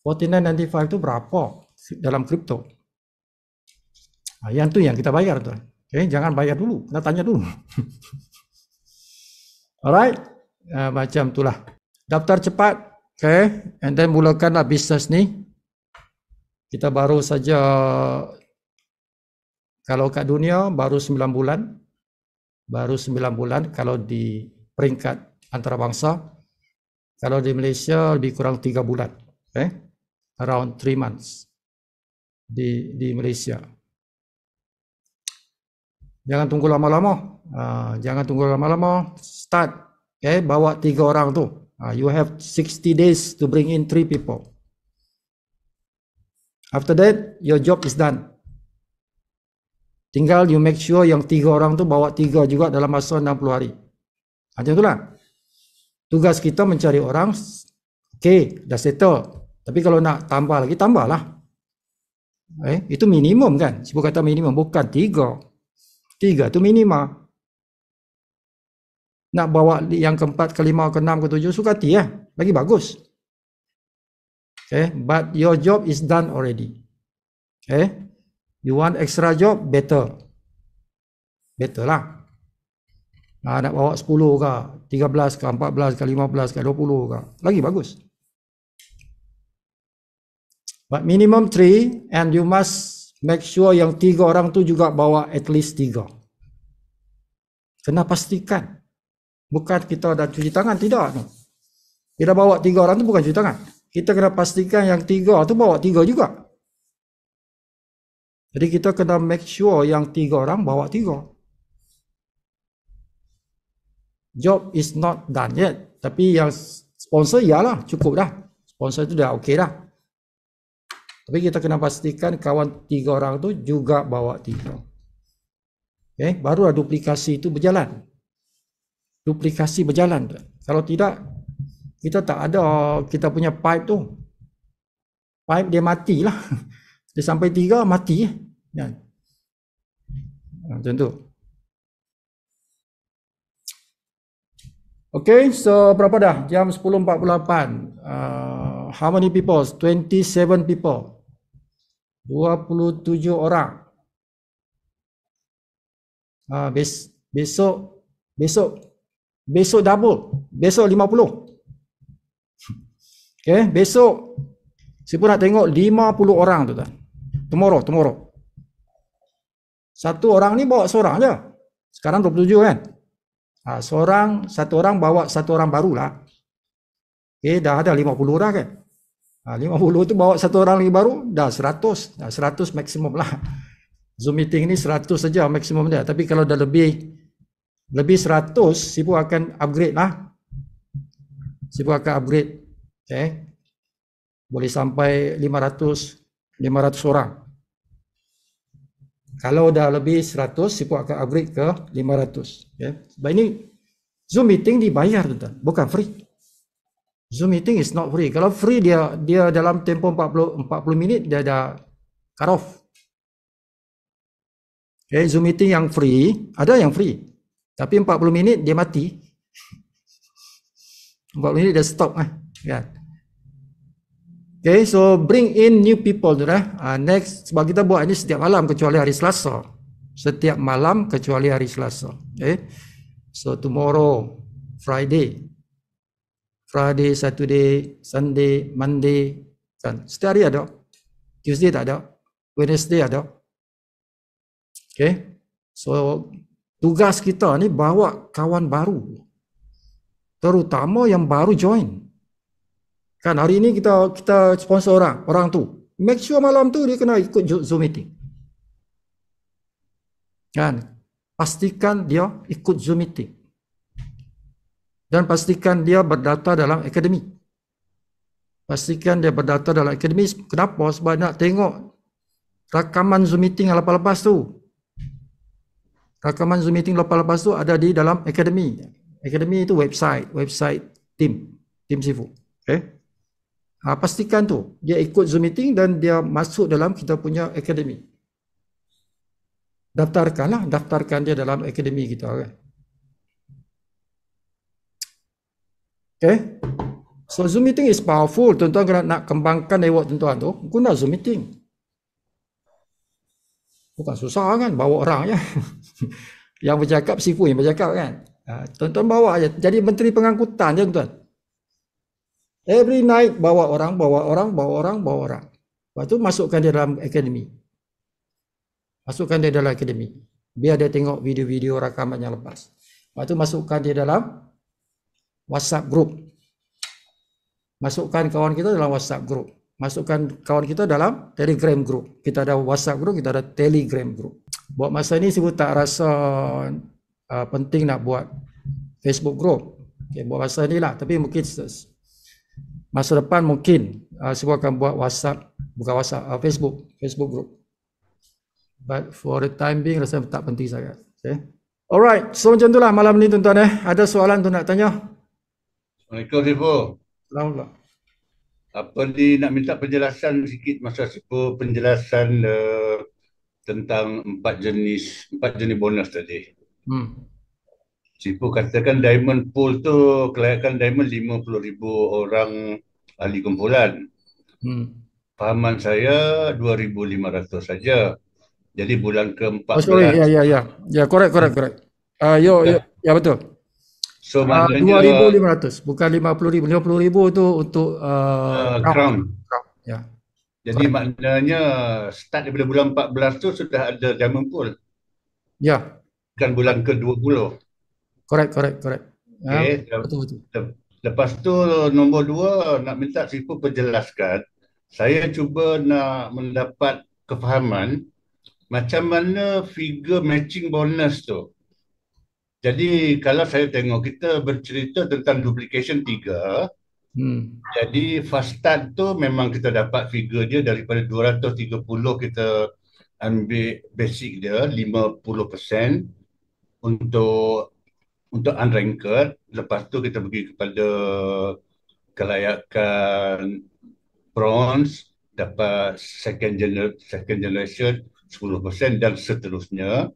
Speaker 1: 49.95 itu berapa dalam kripto. Yang tu yang kita bayar tu. Okay, jangan bayar dulu, kena tanya dulu. Alright, macam itulah. Daftar cepat, okay, and then mulakanlah bisnes ni. Kita baru saja, kalau kat dunia baru 9 bulan. Baru 9 bulan kalau di peringkat antarabangsa. Kalau di Malaysia lebih kurang 3 bulan. Okay, around 3 months di Malaysia. Jangan tunggu lama-lama. Start. Okay, bawa 3 orang tu. You have 60 days to bring in 3 people. After that, your job is done. Tinggal you make sure yang 3 orang tu bawa 3 juga dalam masa 60 hari. Macam itulah. Tugas kita mencari orang. Okay, dah settle. Tapi kalau nak tambah lagi, tambahlah. Itu minimum kan. Siapa kata minimum, bukan 3. 3 tu minima. Nak bawa yang keempat, kelima, keenam, ketujuh, suka hati ya. Lagi bagus. Okay, but your job is done already. Okay, you want extra job, better lah. Nak bawa 10 ke, 13 ke, 14 ke, 15 ke, 20 ke, lagi bagus. But minimum 3, and you must make sure yang 3 orang tu juga bawa at least 3. Kena pastikan. Bukan kita dah cuci tangan, tidak. Kita bawa 3 orang tu bukan cuci tangan. Kita kena pastikan yang 3 tu bawa 3 juga. Jadi kita kena make sure yang 3 orang bawa 3. Job is not done yet. Tapi yang sponsor ialah cukup dah. Sponsor tu dah okey dah. Tapi kita kena pastikan kawan 3 orang tu juga bawa 3. Okay, barulah duplikasi itu berjalan. Duplikasi berjalan. Kalau tidak, kita tak ada kita punya pipe tu. Pipe dia matilah. Dia sampai 3 mati. Macam tu. Okay, so berapa dah? Jam 10.48. How many people? 27 people. 27 orang. Besok, besok, besok double. Besok 50. Okay, besok saya pun nak tengok 50 orang tu. Tomorrow. Satu orang ni bawa seorang je. Sekarang 27 kan? Satu orang bawa satu orang baru lah. Dah ada 50 orang kan? 50 tu bawa satu orang lagi baru, dah 100. Dah 100 maksimum lah. Zoom meeting ni 100 saja maksimum dia. Tapi kalau dah lebih 100, Sipu akan upgrade lah. Sipu akan upgrade. Okay. Boleh sampai 500 orang. Kalau dah lebih 100, Sipu akan upgrade ke 500. Okay. Sebab ini Zoom meeting dibayar, tuan, bukan free. Zoom meeting is not free. Kalau free dia dalam tempoh 40 minit dia dah cut off. Okay, Zoom meeting yang free, ada yang free. Tapi 40 minit dia mati. 40 minit dia stop kan. Okay, so bring in new people tu next, sebab kita buat ini setiap malam kecuali hari Selasa. Setiap malam kecuali hari Selasa. Okay. So tomorrow, Friday, Saturday, Sunday, Monday, kan. Setiap hari ada. Tuesday tak ada. Wednesday ada. Okay. So tugas kita ni bawa kawan baru. Terutama yang baru join. Kan hari ini kita sponsor orang tu. Make sure malam tu dia kena ikut Zoom meeting. Kan? Pastikan dia ikut Zoom meeting. Dan pastikan dia berdaftar dalam akademi. Pastikan dia berdaftar dalam akademi. Kenapa? Sebab nak tengok rakaman Zoom meeting yang lepas-lepas tu. Rakaman Zoom meeting lepas-lepas tu ada di dalam akademi. Akademi itu website tim Sifu. Okay? Pastikan tu dia ikut Zoom meeting dan dia masuk dalam kita punya akademi. Daftarkan dia dalam akademi kita kan. Okay. So Zoom meeting is powerful. Tuan-tuan kalau nak kembangkan network tuan-tuan tu, guna Zoom meeting. Bukan susah kan, bawa orang je. Yang bercakap Sifu yang bercakap kan. Tuan-tuan bawa aja. Jadi menteri pengangkutan je tuan-tuan. Every night bawa orang. Lepas tu masukkan dia dalam akademi. Biar dia tengok video-video rakaman yang lepas. Lepas tu masukkan dia dalam WhatsApp group. Masukkan kawan kita dalam WhatsApp group. Masukkan kawan kita dalam Telegram group. Kita ada WhatsApp group, kita ada Telegram group. Buat masa ni Sifu tak rasa penting nak buat Facebook group. Okay, buat masa ni lah. Tapi mungkin masa depan mungkin Sifu akan buat Facebook group. But for the time being rasa tak penting sangat. Okay. Alright, so macam itulah malam ni tuan-tuan Ada soalan tu nak tanya?
Speaker 2: Assalamualaikum Sifu.
Speaker 1: Assalamualaikum.
Speaker 2: Apa nak minta penjelasan sikit masa Sifu penjelasan tentang empat jenis bonus tadi. Sifu katakan diamond pool tu kelayakan diamond 50,000 orang ahli kumpulan. Fahaman saya 2,500 saja. Jadi bulan ke-14.
Speaker 1: Sorry, ya, correct. Ya betul.
Speaker 2: So maknanya
Speaker 1: 2,500 bukan 50,000. 50,000 tu untuk
Speaker 2: crown.
Speaker 1: Ya.
Speaker 2: Jadi maknanya start daripada bulan 14 tu sudah ada diamond pool.
Speaker 1: Ya.
Speaker 2: Bukan bulan ke-20.
Speaker 1: Correct.
Speaker 2: Okay.
Speaker 1: Betul.
Speaker 2: Lepas tu nombor 2 nak minta Sifu penjelaskan. Saya cuba nak mendapat kefahaman macam mana figure matching bonus tu. Jadi kalau saya tengok kita bercerita tentang duplication 3. Jadi fast start tu memang kita dapat figure dia daripada 230 kita ambil basic dia 50% untuk unranked. Lepas tu kita pergi kepada kelayakan bronze dapat second generation 10% dan seterusnya.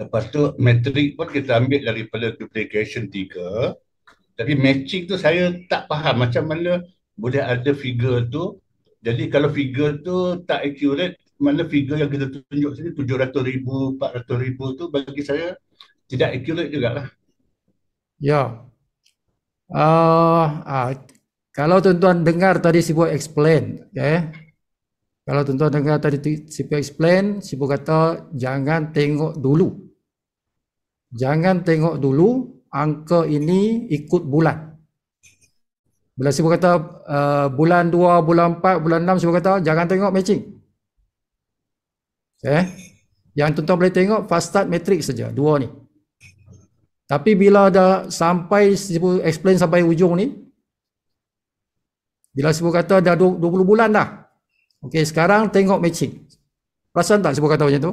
Speaker 2: Lepas tu metrik pun kita ambil daripada duplication 3. Tapi matching tu saya tak faham macam mana boleh ada figure tu. Jadi kalau figure tu tak accurate, mana figure yang kita tunjuk sini 700,000, 400,000 tu bagi saya tidak accurate jugalah.
Speaker 1: Ya. Kalau tuan-tuan dengar tadi Sibu explain, kalau tuan-tuan dengar tadi Sibu explain, Sibu kata jangan tengok dulu. Jangan tengok dulu angka ini ikut bulan. Bila Sibu kata bulan 2, bulan 4, bulan 6, Sibu kata jangan tengok matching. Yang tuan-tuan boleh tengok fast start matrix saja, dua ni. Tapi bila dah sampai Sibu explain sampai ujung ni, bila Sibu kata dah 20 bulan dah. Okey, sekarang tengok matching. Perasan tak Sibu kata macam tu?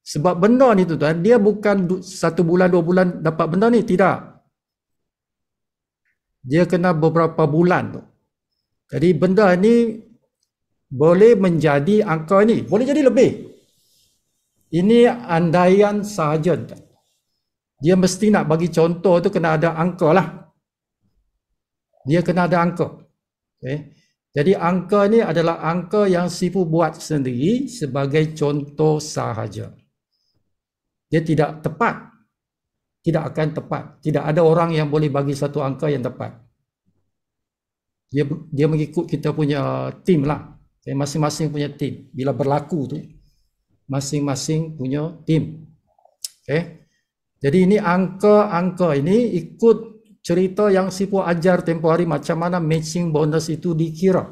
Speaker 1: Sebab benda ni tuan-tuan, dia bukan 1 bulan, 2 bulan dapat benda ni, tidak. Dia kena beberapa bulan tu. Jadi benda ni boleh menjadi angka ni, boleh jadi lebih. Ini andaian sahaja. Dia mesti nak bagi contoh tu kena ada angka lah. Dia kena ada angka. Jadi angka ni adalah angka yang Sifu buat sendiri sebagai contoh sahaja. Dia tidak tepat. Tidak akan tepat. Tidak ada orang yang boleh bagi satu angka yang tepat. Dia mengikut kita punya tim lah. Masing-masing punya tim. Bila berlaku tu, masing-masing punya tim. Jadi ini angka-angka ini ikut cerita yang Sifu ajar tempoh hari macam mana matching bonus itu dikira.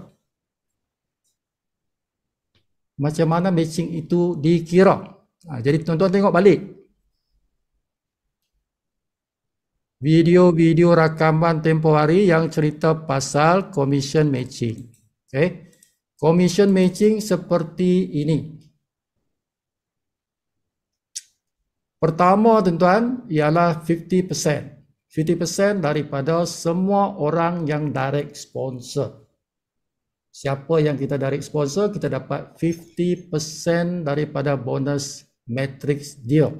Speaker 1: Macam mana matching itu dikira. Jadi tuan-tuan tengok balik. Video-video rakaman tempoh hari yang cerita pasal commission matching. Commission matching seperti ini. Pertama tuan-tuan ialah 50%. 50% daripada semua orang yang direct sponsor. Siapa yang kita direct sponsor, kita dapat 50% daripada bonus matrix dia.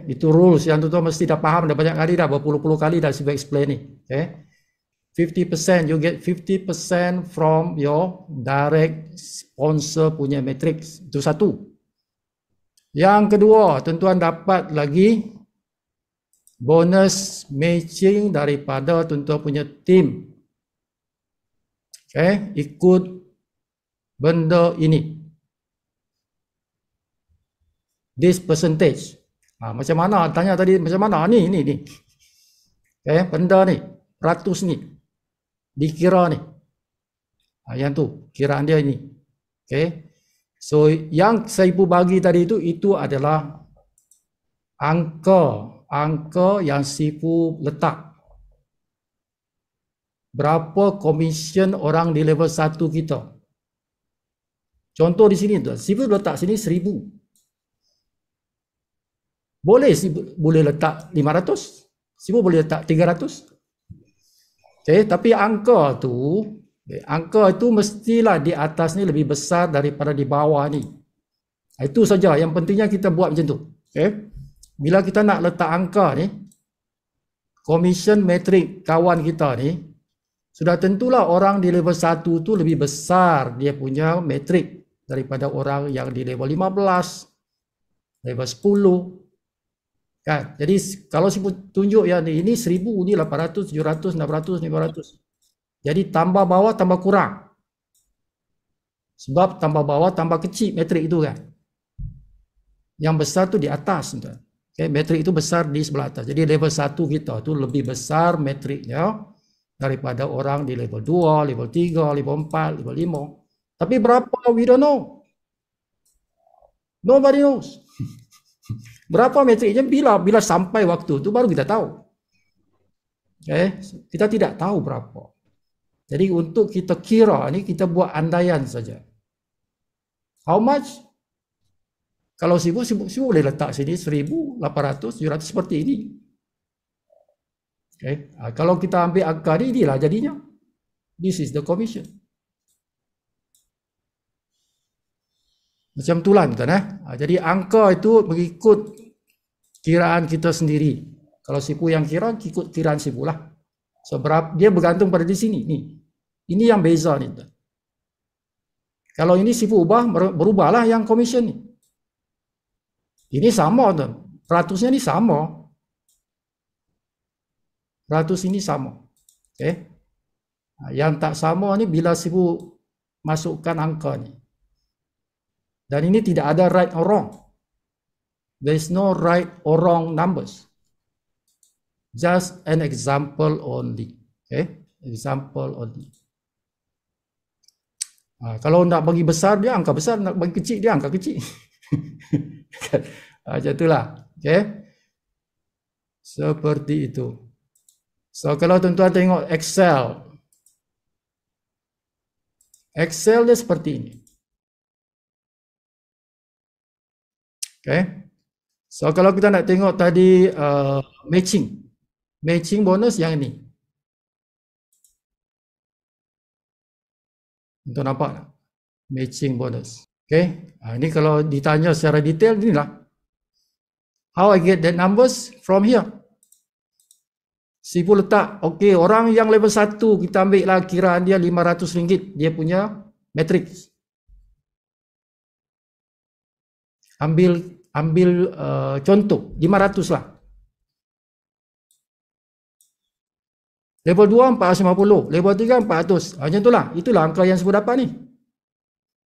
Speaker 1: Itu rules yang tuan-tuan mesti dah faham dah banyak kali dah, berpuluh-puluh kali dah saya explain ni. 50%, you get 50% from your direct sponsor punya matrix. Itu satu. Yang kedua, tuan-tuan dapat lagi bonus matching daripada tuan-tuan punya team. Ikut benda ini. This percentage. Macam mana? Tanya tadi macam mana? Ni. Benda ni. Ratus ni. Dikira ni. Yang tu. Kiraan dia ini. So, yang saya bagi tadi itu adalah angka yang Sifu letak. Berapa komisen orang di level 1 kita. Contoh di sini tu, Sifu letak sini 1000. Boleh letak 500. Sifu boleh letak 300. Tapi angka itu mestilah di atas ni lebih besar daripada di bawah ni. Itu saja yang pentingnya kita buat macam tu. Bila kita nak letak angka ni, commission matrix kawan kita ni, sudah tentulah orang di level 1 tu lebih besar dia punya matrix daripada orang yang di level 15, level 10. Kan? Jadi kalau Sifu tunjuk yang ini 1000, ni 800, 700, 600, 500. Jadi tambah bawah tambah kurang. Sebab tambah bawah tambah kecil matrix itu kan. Yang besar tu di atas. Matrix itu besar di sebelah atas. Jadi level 1 kita tu lebih besar matrixnya daripada orang di level 2, level 3, level 4, level 5. Tapi berapa? We don't know. Nobody knows. Berapa matrixnya bila sampai waktu tu baru kita tahu. Kita tidak tahu berapa. Jadi untuk kita kira ni kita buat andaian saja. How much? Kalau Sifu boleh letak sini 1800, 700 seperti ini. Kalau kita ambil angka ni, inilah jadinya. This is the commission. Macam tu lah tuan. Jadi angka itu mengikut kiraan kita sendiri. Kalau sipu yang kira, ikut kiraan sipu lah. So dia bergantung pada di sini. Ini yang beza ni tuan. Kalau ini sipu berubahlah yang komisen ni. Ini sama tuan. Ratusnya ni sama. Ratus ini sama. Okay. Yang tak sama ni bila sipu masukkan angka ni. Dan ini tidak ada right or wrong. There is no right or wrong numbers. Just an example only. Okay? Example only. Kalau nak bagi besar dia angka besar, nak bagi kecil dia angka kecil. Macam itulah. Okay? Seperti itu. So kalau tuan-tuan tengok Excel. Excel dia seperti ini. Okay. So kalau kita nak tengok tadi matching bonus yang ini. Untuk nampak tak? Matching bonus. Okay. Ini kalau ditanya secara detail inilah. How I get that numbers from here. Sipu letak, okay, orang yang level 1 kita ambil lah kiraan dia RM500 dia punya matrix. Ambil contoh 500 lah. Level 2 450, level 3 400. Macam itulah. Itulah angka yang sipu dapat ni.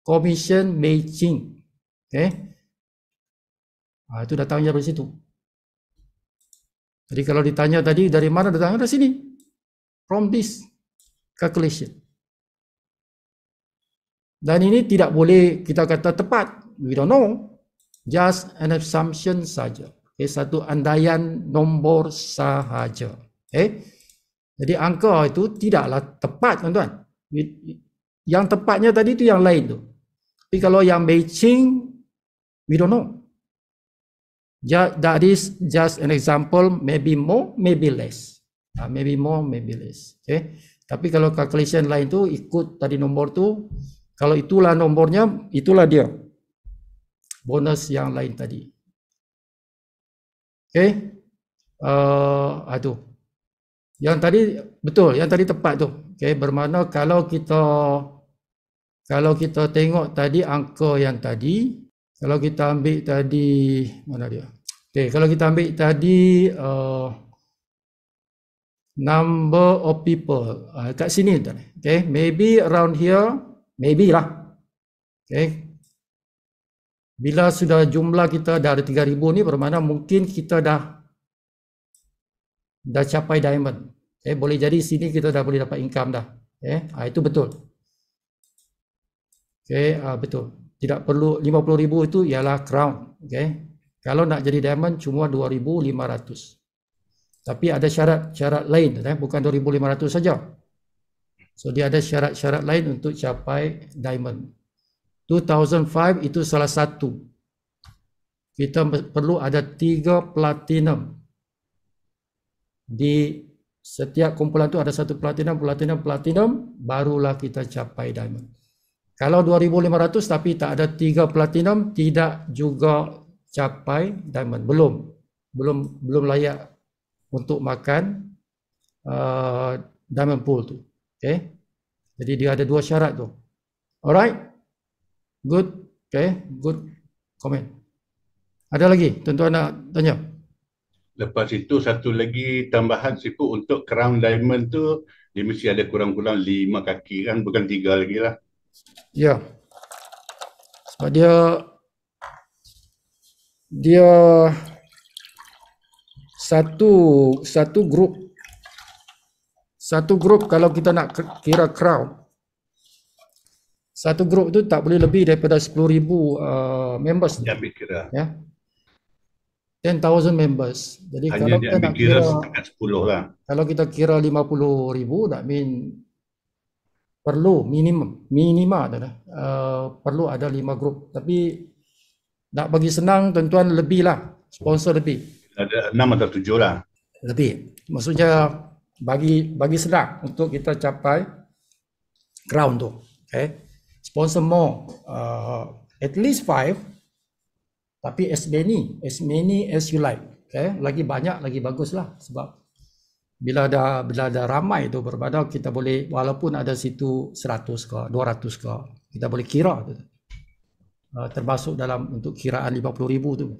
Speaker 1: Commission matching. Okay. Itu datangnya dari situ. Jadi kalau ditanya tadi dari mana datangnya, dari sini. From this calculation. Dan ini tidak boleh kita kata tepat. We don't know. Just an assumption saja. Okay, satu andaian nombor sahaja. Okay. Jadi angka itu tidaklah tepat, tuan-tuan. Yang tepatnya tadi itu yang lain tu. Tapi kalau yang matching, we don't know. That is just an example, maybe more, maybe less. Maybe more, maybe less. Okay. Tapi kalau calculation lain tu ikut tadi nombor tu, kalau itulah nombornya, itulah dia. Bonus yang lain tadi. Okay. Itu. Yang tadi betul, yang tadi tepat tu. Okay. Bermakna kalau kita tengok tadi angka yang tadi, kalau kita ambil tadi, mana dia? Okay, kalau kita ambil tadi number of people kat sini, okay, maybe around here, maybe lah. Okay, bila sudah jumlah kita dah ada 3,000 ni, bermakna mungkin kita dah capai diamond. Okay, boleh jadi sini kita dah boleh dapat income dah. Okay, itu betul. Okay, betul. Tidak perlu 50,000 itu ialah crown. Okay. Kalau nak jadi diamond cuma 2,500. Tapi ada syarat lain, bukan 2,500 saja. So dia ada syarat-syarat lain untuk capai diamond. 2005 itu salah satu. Kita perlu ada 3 platinum. Di setiap kumpulan itu ada satu platinum, barulah kita capai diamond. Kalau 2,500 tapi tak ada 3 platinum, tidak juga capai diamond. Belum layak untuk makan diamond pool tu. Okay. Jadi dia ada 2 syarat tu. Alright. Good. Okay. Good comment. Ada lagi tuan-tuan nak tanya?
Speaker 2: Lepas itu satu lagi tambahan sipu untuk crown diamond tu, dia mesti ada kurang-kurang 5 kaki kan, bukan 3 lagi lah.
Speaker 1: Ya. Sebab dia satu grup kalau kita nak kira crown, satu grup tu tak boleh lebih daripada 10,000 members.
Speaker 2: Dia ambil kira.
Speaker 1: Ya. 10,000 members. Jadi
Speaker 2: hanya
Speaker 1: kalau
Speaker 2: dia
Speaker 1: kita
Speaker 2: ambil
Speaker 1: nak
Speaker 2: kira setingkat 10 lah.
Speaker 1: Kalau kita kira 50,000, that mean perlu minima perlu ada 5 grup. Tapi nak bagi senang tuan-tuan lebih lah, sponsor lebih.
Speaker 2: Ada 6 atau 7 lah.
Speaker 1: Lebih. Maksudnya bagi senang untuk kita capai crown tu. Okay. Sponsor more. At least 5, tapi as many as you like. Okay? Lagi banyak, lagi bagus lah. Sebab bila ada ramai tu berbadal, kita boleh, walaupun ada situ 100 ke, 200 ke, kita boleh kira tu. Termasuk dalam untuk kiraan 50,000 tu.